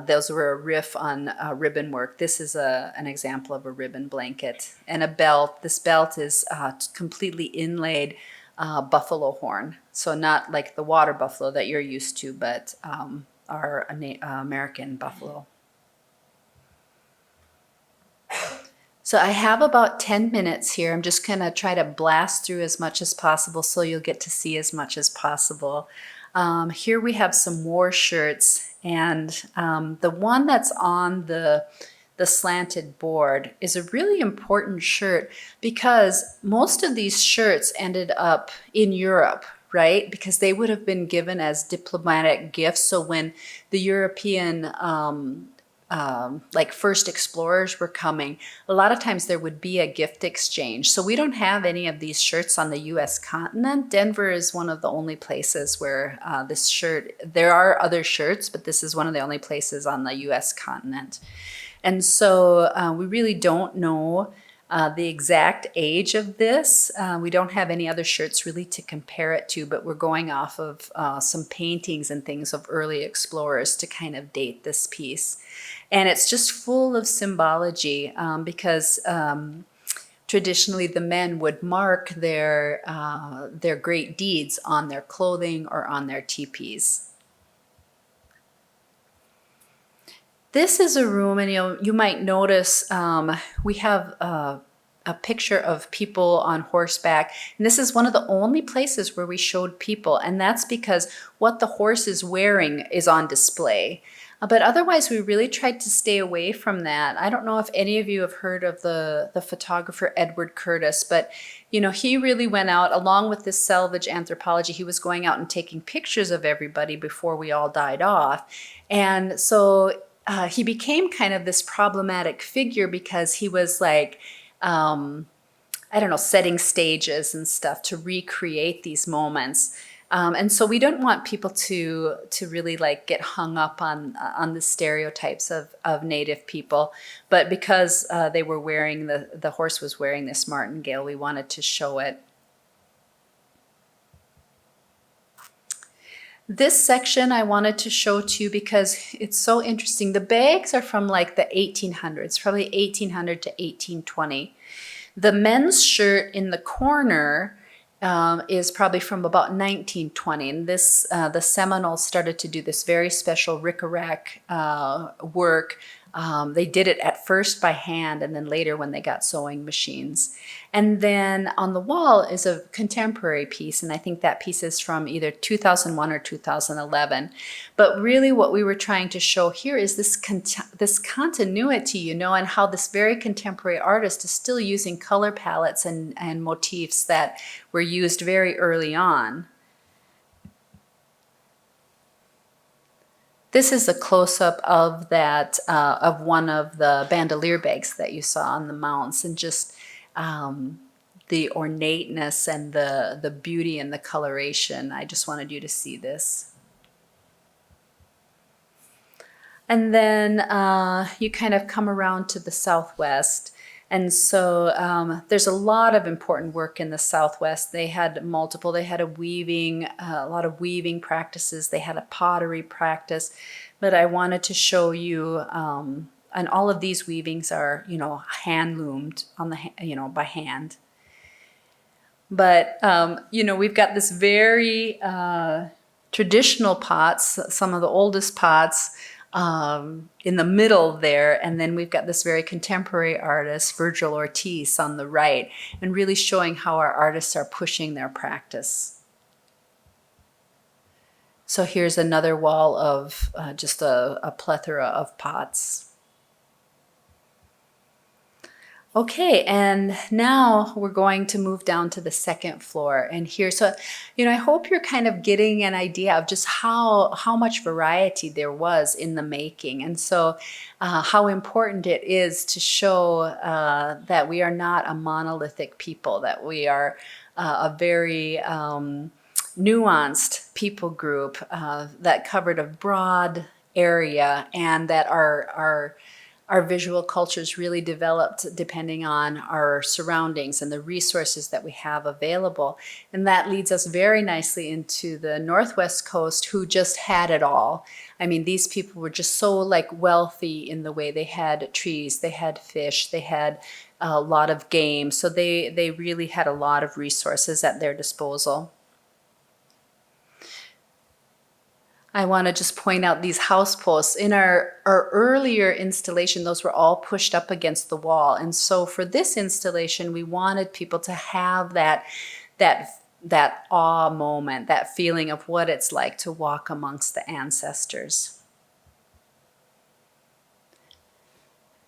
those were a riff on ribbon work. This is an example of a ribbon blanket. And a belt. This belt is completely inlaid buffalo horn. So not like the water buffalo that you're used to, but our American buffalo. So I have about 10 minutes here. I'm just going to try to blast through as much as possible so you'll get to see as much as possible. Here we have some war shirts, and the one that's on the slanted board is a really important shirt because most of these shirts ended up in Europe, right? Because they would have been given as diplomatic gifts. So when the European like first explorers were coming, a lot of times there would be a gift exchange. So we don't have any of these shirts on the US continent. Denver is one of the only places where this shirt, there are other shirts, but this is one of the only places on the US continent. And so we really don't know the exact age of this. We don't have any other shirts really to compare it to, but we're going off of some paintings and things of early explorers to kind of date this piece. And it's just full of symbology because traditionally the men would mark their great deeds on their clothing or on their teepees. This is a room, and you might notice we have a picture of people on horseback. And this is one of the only places where we showed people, and that's because what the horse is wearing is on display. But otherwise, we really tried to stay away from that. I don't know if any of you have heard of the photographer Edward Curtis, but he really went out, along with this salvage anthropology, he was going out and taking pictures of everybody before we all died off. And so he became kind of this problematic figure because he was like, I don't know, setting stages and stuff to recreate these moments. And so we don't want people to really like get hung up on the stereotypes of Native people. But because they were wearing, the horse was wearing this martingale, we wanted to show it. This section I wanted to show to you because it's so interesting. The bags are from like the 1800s, probably 1800 to 1820. The men's shirt in the corner is probably from about 1920. And this, the Seminoles started to do this very special rickrack work. They did it at first by hand, and then later when they got sewing machines. And then on the wall is a contemporary piece, and I think that piece is from either 2001 or 2011. But really what we were trying to show here is this continuity, and how this very contemporary artist is still using color palettes and motifs that were used very early on. This is a close-up of that, of one of the bandolier bags that you saw on the mounts, and just the ornateness and the beauty and the coloration. I just wanted you to see this. And then you kind of come around to the Southwest. And so there's a lot of important work in the Southwest. They had multiple, they had a lot of weaving practices. They had a pottery practice, but I wanted to show you, and all of these weavings are, hand loomed on the, by hand. But, we've got this very traditional pots, some of the oldest pots, in the middle there, and then we've got this very contemporary artist, Virgil Ortiz, on the right, and really showing how our artists are pushing their practice. So here's another wall of just a plethora of pots. Okay, and now we're going to move down to the second floor, and here, so, I hope you're kind of getting an idea of just how much variety there was in the making, and so how important it is to show that we are not a monolithic people, that we are a very nuanced people group that covered a broad area, and that our visual cultures really developed depending on our surroundings and the resources that we have available. And that leads us very nicely into the Northwest coast, who just had it all. I mean, these people were just so like wealthy in the way they had trees, they had fish, they had a lot of game. So they really had a lot of resources at their disposal. I want to just point out these house posts. In our earlier installation, those were all pushed up against the wall. And so for this installation, we wanted people to have that awe moment, that feeling of what it's like to walk amongst the ancestors.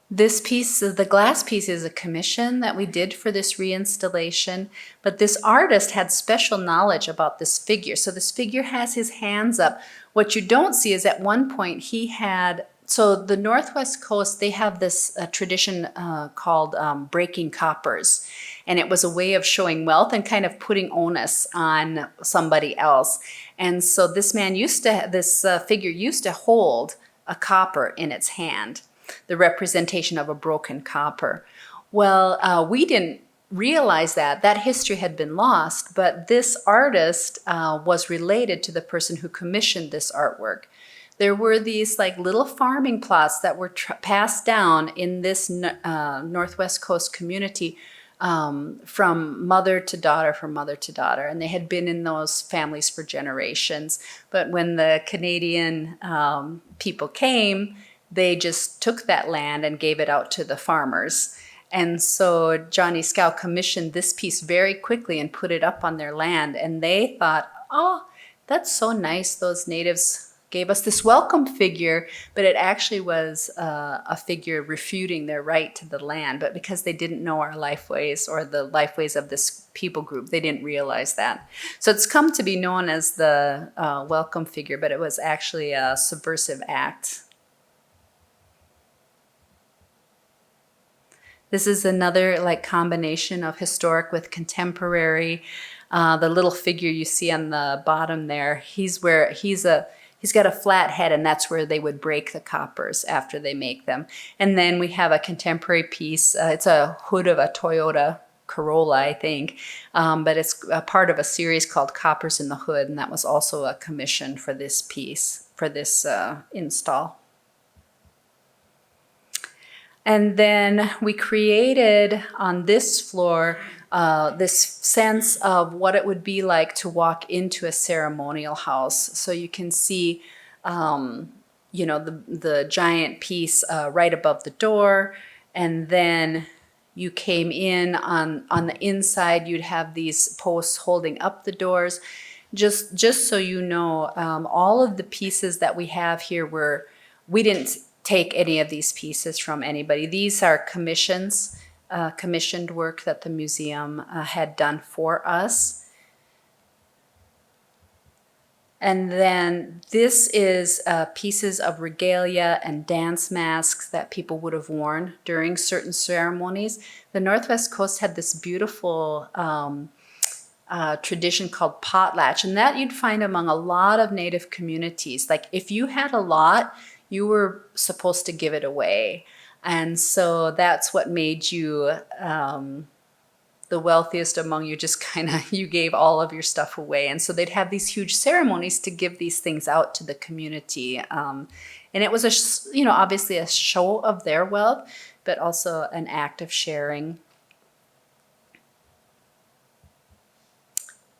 This piece, the glass piece, is a commission that we did for this reinstallation, but this artist had special knowledge about this figure. So this figure has his hands up. What you don't see is at one point he had, so the Northwest coast, they have this tradition called breaking coppers. And it was a way of showing wealth and kind of putting onus on somebody else. And so this figure used to hold a copper in its hand, the representation of a broken copper. Well, we didn't realize that history had been lost, but this artist was related to the person who commissioned this artwork. There were these like little farming plots that were passed down in this Northwest coast community from mother to daughter, from mother to daughter. And they had been in those families for generations. But when the Canadian people came, they just took that land and gave it out to the farmers. And so Johnny Scow commissioned this piece very quickly and put it up on their land. And they thought, oh, that's so nice. Those natives gave us this welcome figure, but it actually was a figure refuting their right to the land. But because they didn't know our lifeways or the lifeways of this people group, they didn't realize that. So it's come to be known as the welcome figure, but it was actually a subversive act. This is another like combination of historic with contemporary. The little figure you see on the bottom there, he's got a flat head, and that's where they would break the coppers after they make them. And then we have a contemporary piece. It's a hood of a Toyota Corolla, I think, but it's a part of a series called Coppers in the Hood, and that was also a commission for this piece, for this install. And then we created on this floor this sense of what it would be like to walk into a ceremonial house. So you can see, the giant piece right above the door, and then you came in on the inside. You'd have these posts holding up the doors. Just so you know, all of the pieces that we have here we didn't take any of these pieces from anybody. These are commissioned work that the museum had done for us. And then this is pieces of regalia and dance masks that people would have worn during certain ceremonies. The Northwest Coast had this beautiful tradition called potlatch, and that you'd find among a lot of Native communities. Like if you had a lot, you were supposed to give it away. And so that's what made you the wealthiest among you. Just kind of, you gave all of your stuff away. And so they'd have these huge ceremonies to give these things out to the community. And it was obviously a show of their wealth, but also an act of sharing.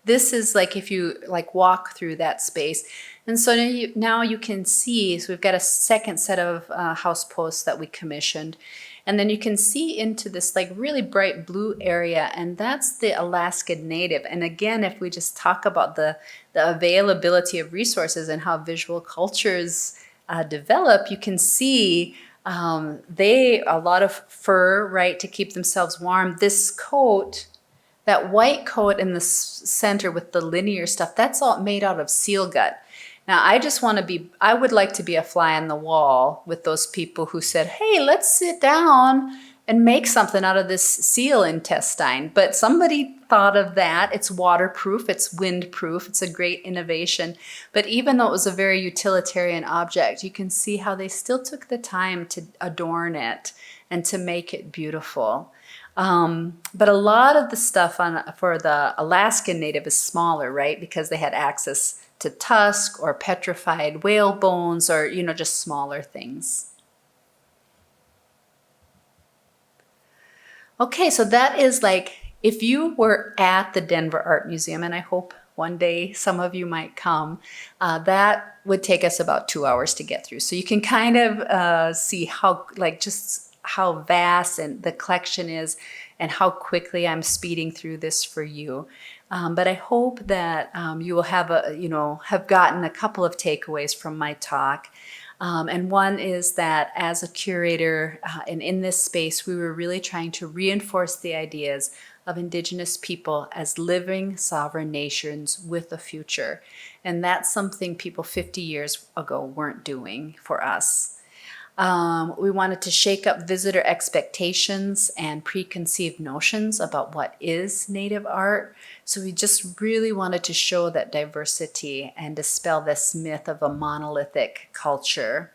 This is like if you like walk through that space. And so now you can see, so we've got a second set of house posts that we commissioned. And then you can see into this like really bright blue area, and that's the Alaskan Native. And again, if we just talk about the availability of resources and how visual cultures develop, you can see a lot of fur, right, to keep themselves warm. This coat, that white coat in the center with the linear stuff, that's all made out of seal gut. Now, I would like to be a fly on the wall with those people who said, hey, let's sit down and make something out of this seal intestine. But somebody thought of that. It's waterproof, it's windproof, it's a great innovation. But even though it was a very utilitarian object, you can see how they still took the time to adorn it and to make it beautiful. But a lot of the stuff for the Alaskan Native is smaller, right? Because they had access to tusk or petrified whale bones or, just smaller things. Okay, so that is like, if you were at the Denver Art Museum, and I hope one day some of you might come, that would take us about 2 hours to get through. So you can kind of see how, just how vast and the collection is and how quickly I'm speeding through this for you. But I hope that you will have gotten a couple of takeaways from my talk. And one is that as a curator and in this space, we were really trying to reinforce the ideas of Indigenous people as living sovereign nations with a future. And that's something people 50 years ago weren't doing for us. We wanted to shake up visitor expectations and preconceived notions about what is Native art. So we just really wanted to show that diversity and dispel this myth of a monolithic culture.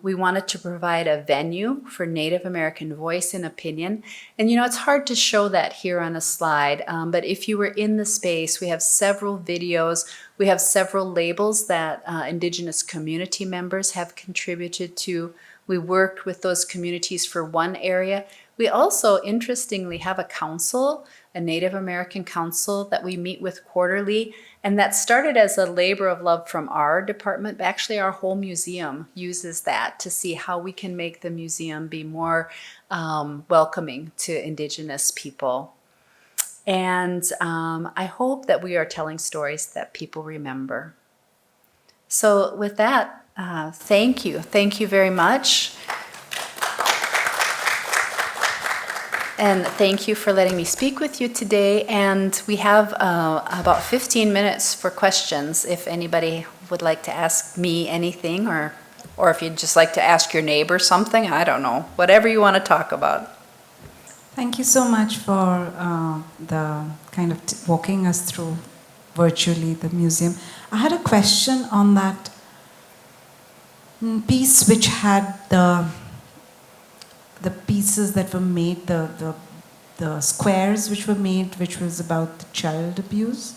We wanted to provide a venue for Native American voice and opinion. And it's hard to show that here on a slide, but if you were in the space, we have several videos. We have several labels that Indigenous community members have contributed to. We worked with those communities for one area. We also, interestingly, have a council, a Native American council that we meet with quarterly, and that started as a labor of love from our department. But actually, our whole museum uses that to see how we can make the museum be more welcoming to Indigenous people. And I hope that we are telling stories that people remember. So with that, thank you. Thank you very much. And thank you for letting me speak with you today. And we have about 15 minutes for questions if anybody would like to ask me anything, or if you'd just like to ask your neighbor something, I don't know, whatever you want to talk about. Thank you so much for the kind of walking us through virtually the museum. I had a question on that piece which had the pieces that were made, the squares which were made, which was about the child abuse.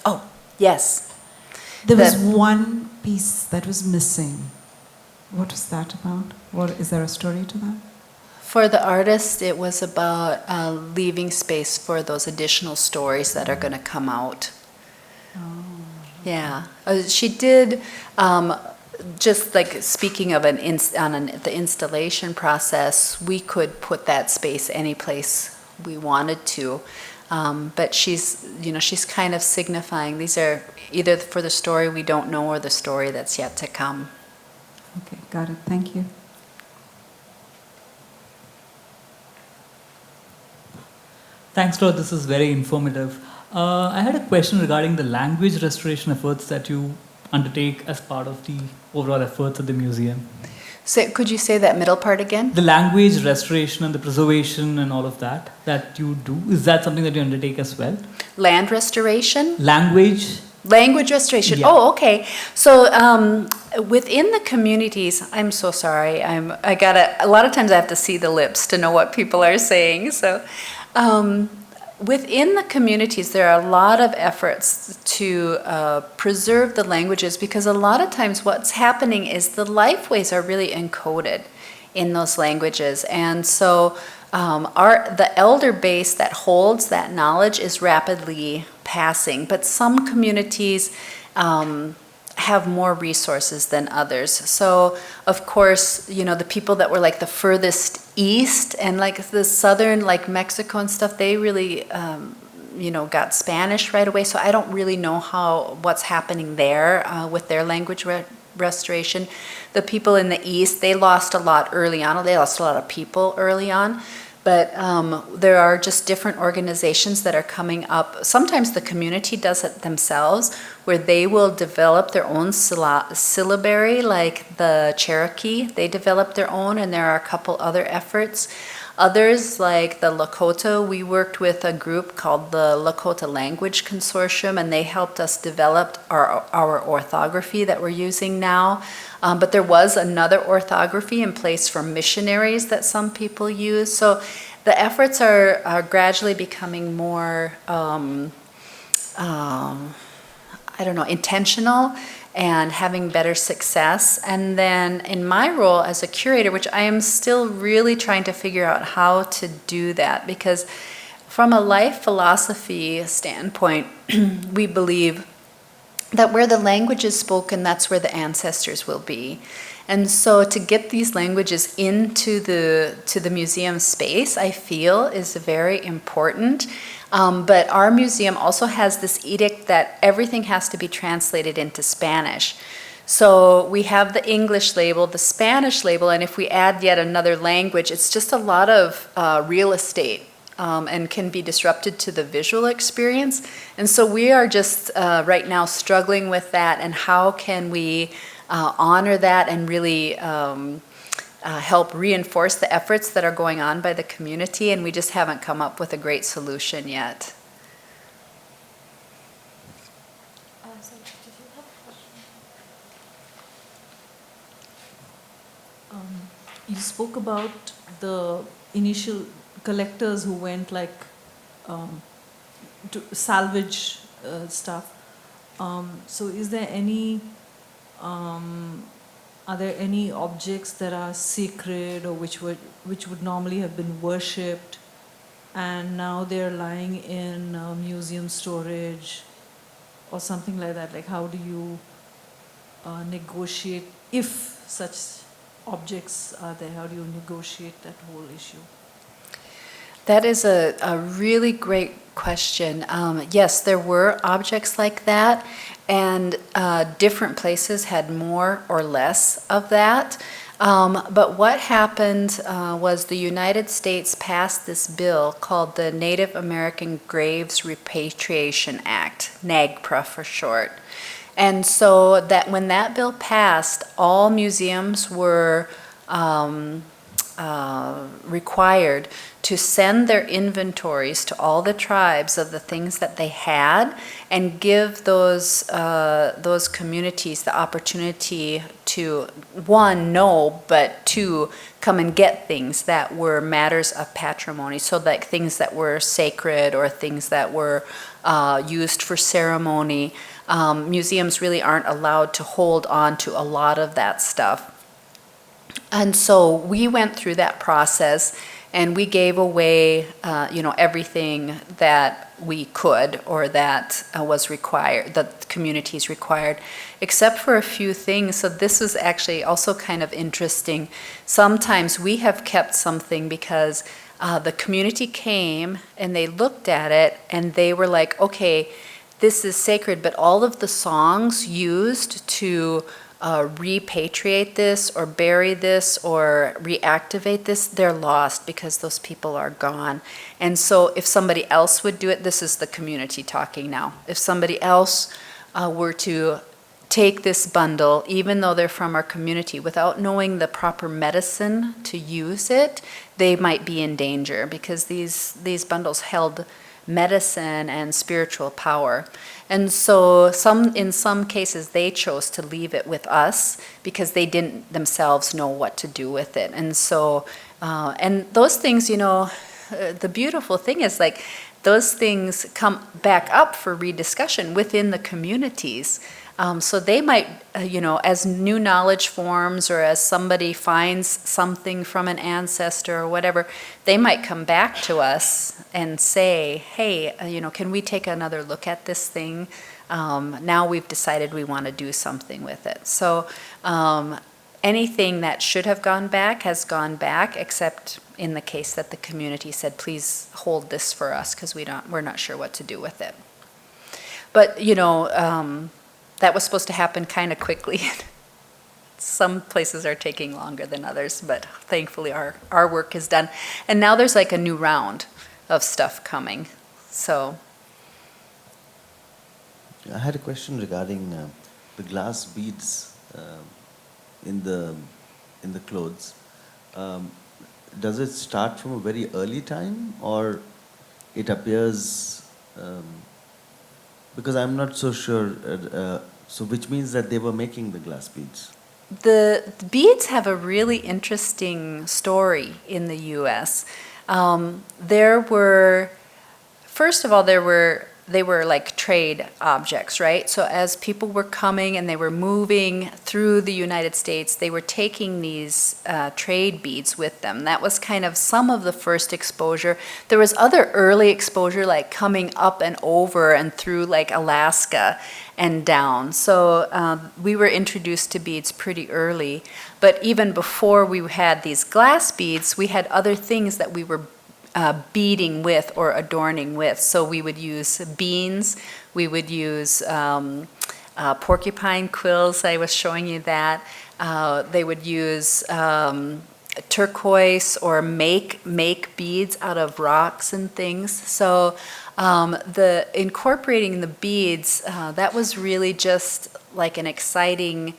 Oh, yes. There was one piece that was missing. What was that about? Is there a story to that? For the artist, it was about leaving space for those additional stories that are going to come out. Oh. Yeah. She did, just like speaking of the installation process, we could put that space any place we wanted to. But she's kind of signifying these are either for the story we don't know or the story that's yet to come. Okay, got it. Thank you. Thanks, Lord. This is very informative. I had a question regarding the language restoration efforts that you undertake as part of the overall efforts at the museum. So could you say that middle part again? The language restoration and the preservation and all of that you do, is that something that you undertake as well? Land restoration? Language restoration. Yeah. Oh, okay. So within the communities, I'm so sorry. A lot of times I have to see the lips to know what people are saying. So within the communities, there are a lot of efforts to preserve the languages, because a lot of times what's happening is the lifeways are really encoded in those languages. And so the elder base that holds that knowledge is rapidly passing, but some communities have more resources than others. So, of course, the people that were like the furthest east and like the southern, like Mexico and stuff, they really, got Spanish right away. So I don't really know what's happening there with their language restoration. The people in the east, they lost a lot early on. They lost a lot of people early on. But there are just different organizations that are coming up. Sometimes the community does it themselves, where they will develop their own syllabary, like the Cherokee. They develop their own, and there are a couple other efforts. Others, like the Lakota, we worked with a group called the Lakota Language Consortium, and they helped us develop our orthography that we're using now. But there was another orthography in place for missionaries that some people use. So the efforts are gradually becoming more, intentional and having better success. And then in my role as a curator, which I am still really trying to figure out how to do that, because from a life philosophy standpoint, we believe that where the language is spoken, that's where the ancestors will be. And so to get these languages into the museum space, I feel, is very important. But our museum also has this edict that everything has to be translated into Spanish. So we have the English label, the Spanish label, and if we add yet another language, it's just a lot of real estate. And can be disrupted to the visual experience. And so we are just right now struggling with that, and how can we honor that and really help reinforce the efforts that are going on by the community, and we just haven't come up with a great solution yet. You spoke about the initial collectors who went to salvage stuff. So is there any are there any objects that are sacred or which would normally have been worshipped, and now they're lying in museum storage or something like that? Like, how do you negotiate, if such objects are there, how do you negotiate that whole issue? That is a really great question. Yes, there were objects like that, and different places had more or less of that. But what happened was the United States passed this bill called the Native American Graves Repatriation Act, NAGPRA for short. And so that when that bill passed, all museums were required to send their inventories to all the tribes of the things that they had, and give those communities the opportunity to, one, know, but two, come and get things that were matters of patrimony. So like things that were sacred or things that were used for ceremony. Museums really aren't allowed to hold on to a lot of that stuff. And so we went through that process, and we gave away, everything that we could or that was required, that the communities required, except for a few things. So this was actually also kind of interesting. Sometimes we have kept something because the community came and they looked at it and they were like, okay, this is sacred, but all of the songs used to repatriate this or bury this or reactivate this, they're lost because those people are gone. And so if somebody else would do it, this is the community talking now, if somebody else were to take this bundle, even though they're from our community, without knowing the proper medicine to use it, they might be in danger, because these bundles held medicine and spiritual power. And so in some cases they chose to leave it with us because they didn't themselves know what to do with it. And so and those things, the beautiful thing is, like, those things come back up for rediscussion within the communities. So they might, as new knowledge forms, or as somebody finds something from an ancestor or whatever, they might come back to us and say, hey, can we take another look at this thing? Now we've decided we want to do something with it. So anything that should have gone back has gone back, except in the case that the community said, please hold this for us because we're not sure what to do with it. But, that was supposed to happen kind of quickly. Some places are taking longer than others, but thankfully our work is done. And now there's like a new round of stuff coming. So I had a question regarding the glass beads in the clothes. Does it start from a very early time, or it appears? Because I'm not so sure. So which means that they were making the glass beads. the beads have a really interesting story in the U.S. First of all, they were like trade objects, right? So as people were coming and they were moving through the United States, they were taking these trade beads with them. That was kind of some of the first exposure. There was other early exposure, like coming up and over and through like Alaska and down. So we were introduced to beads pretty early. But even before we had these glass beads, we had other things that we were beading with or adorning with. So we would use beans, we would use porcupine quills, I was showing you that. They would use turquoise or make beads out of rocks and things. So the incorporating the beads, that was really just like an exciting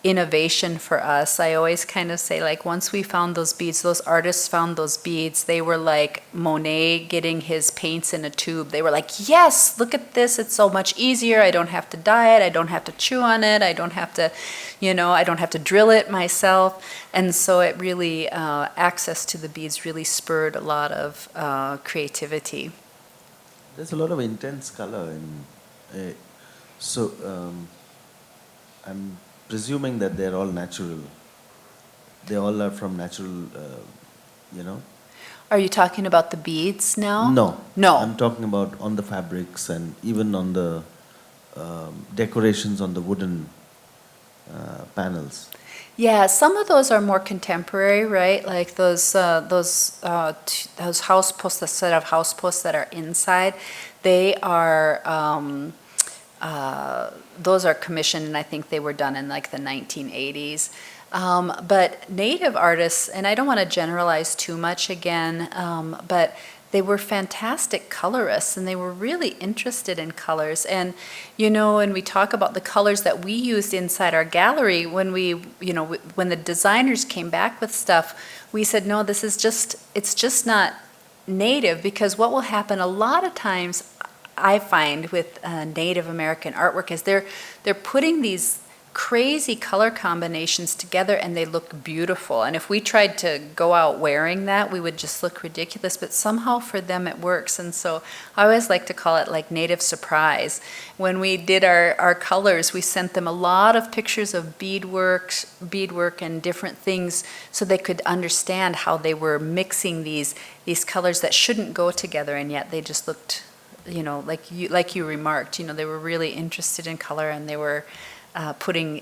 innovation for us. I always kind of say, like, once we found those beads, those artists found those beads, they were like Monet getting his paints in a tube. They were like, yes, look at this, it's so much easier. I don't have to dye it, I don't have to chew on it, I don't have to, I don't have to drill it myself. And so it really, access to the beads really spurred a lot of creativity. There's a lot of intense color in. I'm presuming that they're all natural. They all are from natural, you know. Are you talking about the beads now? No. No. I'm talking about on the fabrics and even on the decorations on the wooden panels. Yeah, some of those are more contemporary, right? Like those house posts, the set of house posts that are inside, they are those are commissioned, and I think they were done in like the 1980s. But native artists, and I don't want to generalize too much again, but they were fantastic colorists, and they were really interested in colors. And, you know, when we talk about the colors that we used inside our gallery, when when the designers came back with stuff, we said, no, it's just not native, because what will happen a lot of times, I find with Native American artwork, is they're putting these crazy color combinations together, and they look beautiful. And if we tried to go out wearing that, we would just look ridiculous, but somehow for them it works. And so I always like to call it like native surprise. When we did our colors, we sent them a lot of pictures of beadwork and different things, so they could understand how they were mixing these colors that shouldn't go together, and yet they just looked, you know, like you remarked, you know, they were really interested in color, and they were putting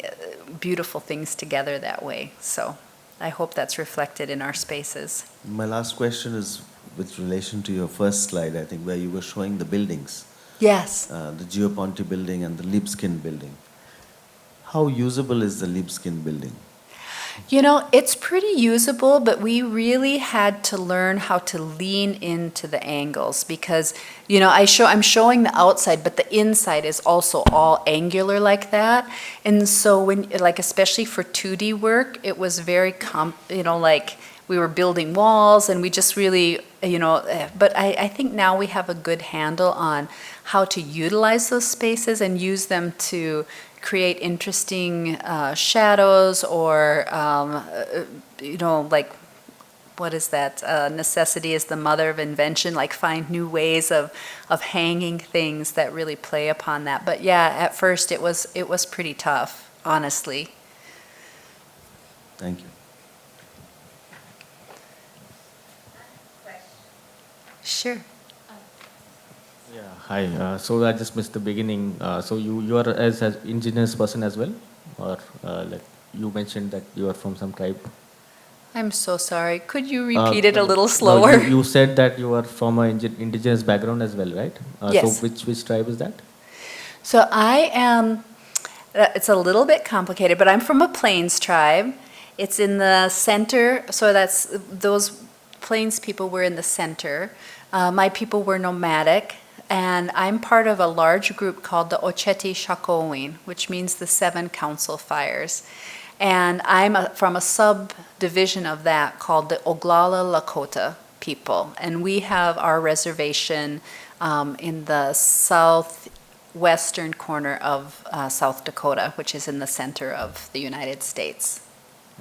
beautiful things together that way. So I hope that's reflected in our spaces. My last question is with relation to your first slide, I think, where you were showing the buildings. Yes. The Geoponte building and the Libeskind building. How usable is the Libeskind building? You know, it's pretty usable, but we really had to learn how to lean into the angles, because, you know, I'm showing the outside, but the inside is also all angular like that. And so when, like, especially for 2D work, it was very, like we were building walls, and we just really, but I think now we have a good handle on how to utilize those spaces and use them to create interesting shadows, or, like, what is that? Necessity is the mother of invention, like find new ways of hanging things that really play upon that. But yeah, at first it was pretty tough, honestly. Thank you. Sure. Yeah, hi. So I just missed the beginning. So you are as indigenous person as well, or like you mentioned that you are from some tribe. I'm so sorry. Could you repeat it a little No, slower? you said that you are from an indigenous background as well, right? Yes. So which tribe is that? So I am, it's a little bit complicated, but I'm from a Plains tribe. It's in the center, so those Plains people were in the center. My people were nomadic, and I'm part of a large group called the Ocheti Shakowin, which means the 7 council fires. And I'm from a subdivision of that called the Oglala Lakota people. And we have our reservation in the southwestern corner of South Dakota, which is in the center of the United States.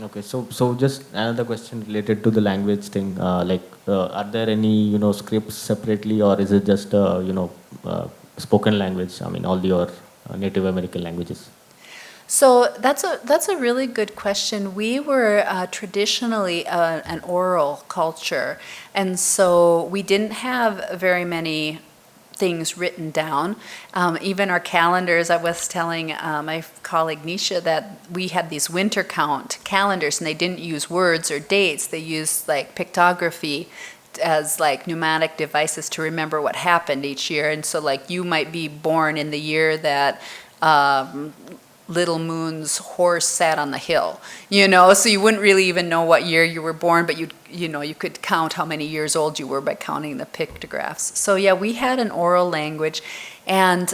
Okay, so just another question related to the language thing. Are there any scripts separately, or is it just spoken language? I mean, all your Native American languages. So that's a really good question. We were traditionally an oral culture, and so we didn't have very many things written down. Even our calendars, I was telling my colleague Nisha that we had these winter count calendars, and they didn't use words or dates. They used like pictography as like pneumatic devices to remember what happened each year. And so like you might be born in the year that Little Moon's horse sat on the hill, so you wouldn't really even know what year you were born, but you could count how many years old you were by counting the pictographs. So yeah, we had an oral language, and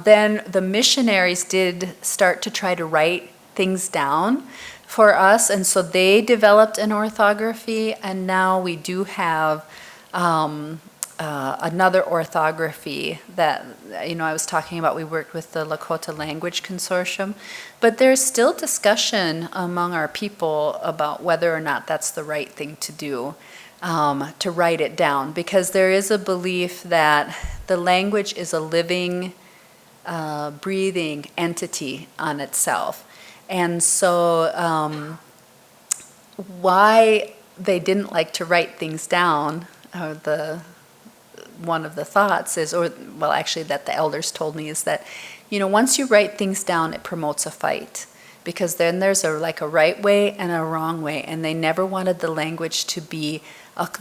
then the missionaries did start to try to write things down for us, and so they developed an orthography, and now we do have another orthography that, I was talking about. We worked with the Lakota Language Consortium, but there's still discussion among our people about whether or not that's the right thing to do, to write it down, because there is a belief that the language is a living, breathing entity on itself. And so why they didn't like to write things down, one of the thoughts is, or well, actually that the elders told me is that, once you write things down, it promotes a fight. Because then there's a right way and a wrong way, and they never wanted the language to be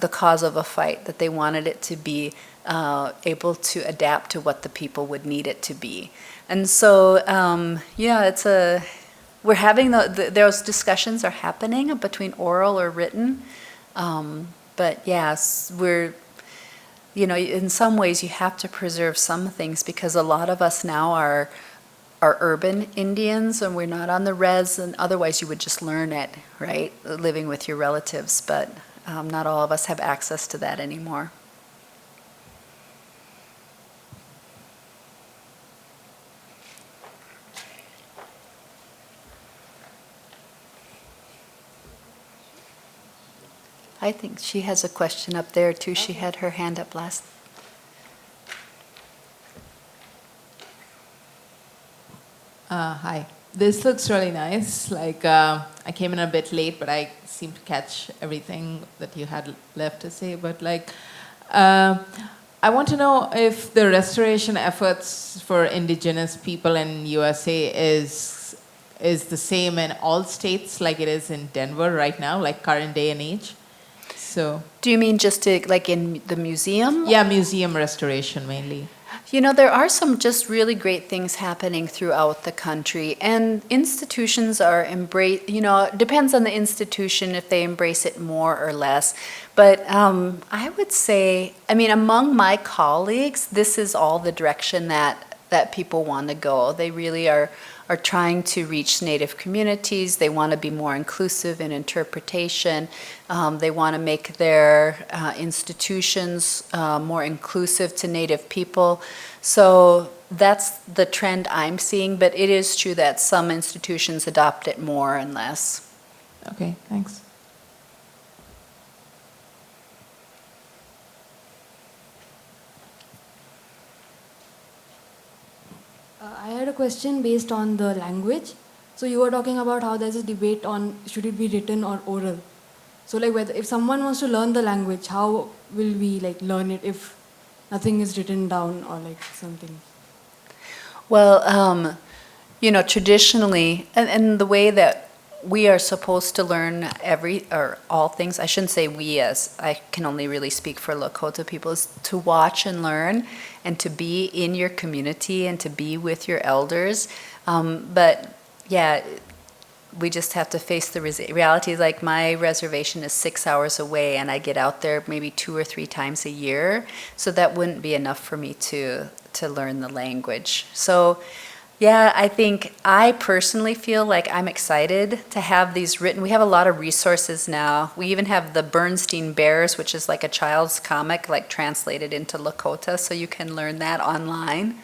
the cause of a fight, that they wanted it to be able to adapt to what the people would need it to be. And so, we're having those discussions are happening between oral or written, but yes, in some ways you have to preserve some things because a lot of us now are urban Indians and we're not on the res, and otherwise you would just learn it, right, living with your relatives, but not all of us have access to that anymore. I think she has a question up there too. She had her hand up last. Hi. This looks really nice. I came in a bit late, but I seem to catch everything that you had left to say. But I want to know if the restoration efforts for indigenous people in USA is the same in all states, like it is in Denver right now, like current day and age. So. Do you mean just in the museum? Yeah, museum restoration mainly. There are some just really great things happening throughout the country, and institutions are it depends on the institution if they embrace it more or less. But I would say, among my colleagues, this is all the direction that people want to go. They really are trying to reach Native communities. They want to be more inclusive in interpretation. They want to make their institutions more inclusive to Native people. So that's the trend I'm seeing, but it is true that some institutions adopt it more and less. Okay, thanks. I had a question based on the language. So you were talking about how there's a debate on should it be written or oral. So if someone wants to learn the language, how will we learn it if nothing is written down or something? Well, traditionally, and the way that we are supposed to learn all things, I shouldn't say we, as I can only really speak for Lakota people, is to watch and learn and to be in your community and to be with your elders. But yeah, we just have to face the reality. My reservation is 6 hours away and I get out there maybe 2 or 3 times a year. So that wouldn't be enough for me to learn the language. So yeah, I personally feel like I'm excited to have these written. We have a lot of resources now. We even have the Bernstein Bears, which is a child's comic, translated into Lakota, so you can learn that online.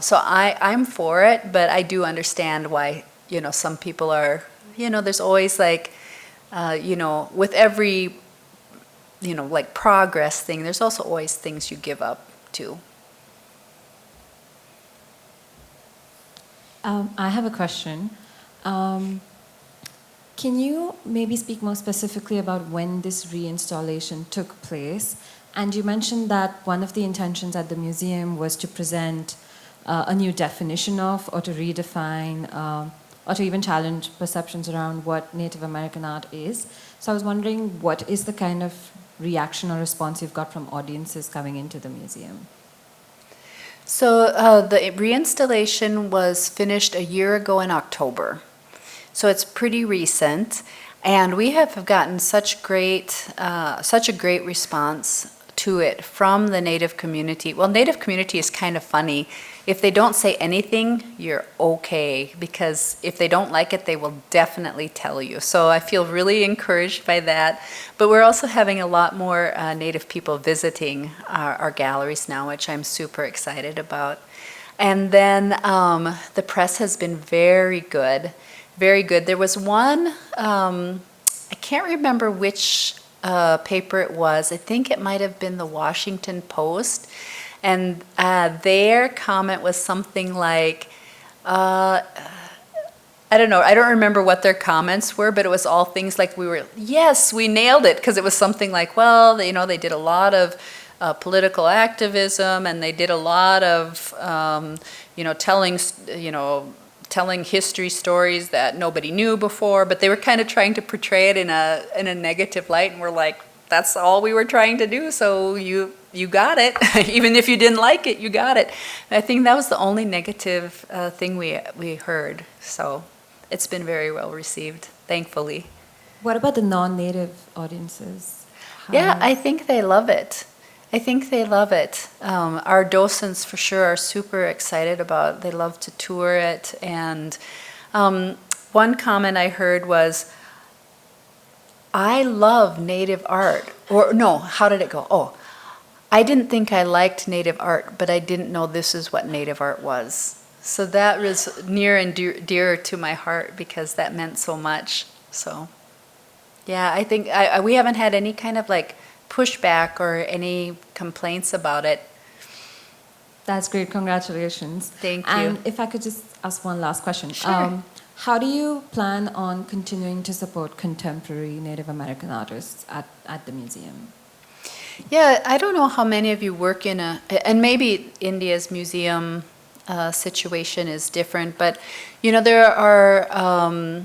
So I'm for it, but I do understand why, some people are, there's always with every, progress thing, there's also always things you give up to. I have a question. Can you maybe speak more specifically about when this reinstallation took place? And you mentioned that one of the intentions at the museum was to present a new definition of, or to redefine, or to even challenge perceptions around what Native American art is. So I was wondering, what is the kind of reaction or response you've got from audiences coming into the museum? So the reinstallation was finished a year ago in October. So it's pretty recent, and we have gotten such a great response to it from the Native community. Well, Native community is kind of funny. If they don't say anything, you're okay, because if they don't like it, they will definitely tell you. So I feel really encouraged by that. But we're also having a lot more Native people visiting our galleries now, which I'm super excited about. And then the press has been very good, very good. There was one, I can't remember which paper it was. I think it might have been the Washington Post. And their comment was something like, I don't know, I don't remember what their comments were, but it was all things like yes, we nailed it, because it was something like, well, they did a lot of political activism, and they did a lot of, telling history stories that nobody knew before, but they were kind of trying to portray it in a negative light, and we're like, that's all we were trying to do, so you got it. Even if you didn't like it, you got it. And I think that was the only negative thing we heard, so it's been very well received, thankfully. What about the non-native audiences? Yeah, I think they love it. Our docents for sure are super excited about it. They love to tour it. And one comment I heard was, I love native art. Or no, how did it go? Oh, I didn't think I liked native art, but I didn't know this is what native art was. So that was near and dear to my heart, because that meant so much. So yeah, I think we haven't had any kind of like pushback or any complaints about it. That's great. Congratulations. Thank you. And if I could just ask one last question. Sure. How do you plan on continuing to support contemporary Native American artists at the museum? Yeah, I don't know how many of you work in and maybe India's museum situation is different, but there are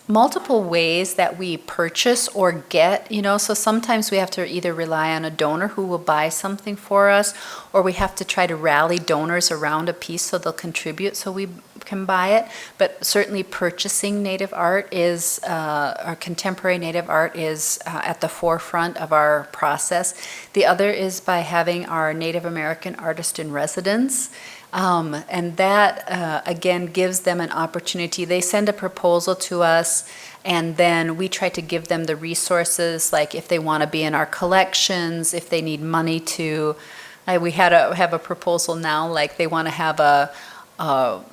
multiple ways that we purchase or get, so sometimes we have to either rely on a donor who will buy something for us, or we have to try to rally donors around a piece so they'll contribute so we can buy it. But certainly purchasing native art is, our contemporary native art is at the forefront of our process. The other is by having our Native American artist in residence. And that, again, gives them an opportunity. They send a proposal to us, and then we try to give them the resources, like if they want to be in our collections, if they need money to, we have a proposal now, like they want to have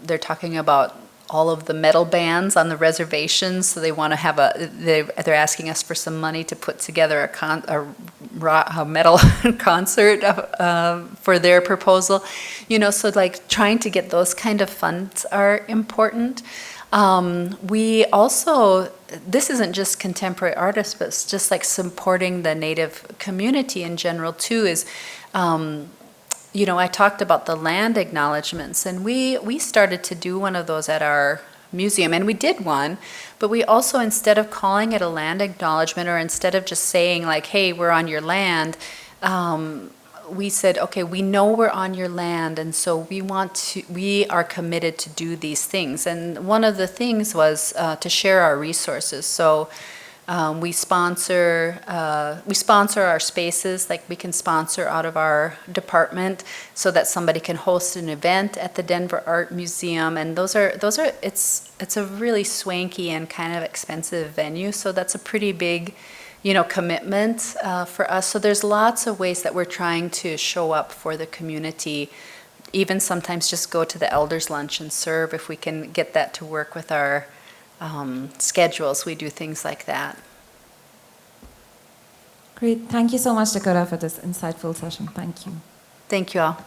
they're talking about all of the metal bands on the reservations, so they want to have they're asking us for some money to put together a metal concert for their proposal, so like trying to get those kind of funds are important. We also, this isn't just contemporary artists, but it's just like supporting the Native community in general too, is I talked about the land acknowledgements, and we started to do one of those at our museum, and we did one, but we also, instead of calling it a land acknowledgement, or instead of just saying like, hey, we're on your land, we said, okay, we know we're on your land, and so we are committed to do these things. And one of the things was to share our resources. So we sponsor our spaces, like we can sponsor out of our department so that somebody can host an event at the Denver Art Museum, and it's a really swanky and kind of expensive venue, so that's a pretty big commitment for us. So there's lots of ways that we're trying to show up for the community, even sometimes just go to the elders lunch and serve. If we can get that to work with our schedules, we do things like that. Great. Thank you so much, Dakota, for this insightful session. Thank you. Thank you all.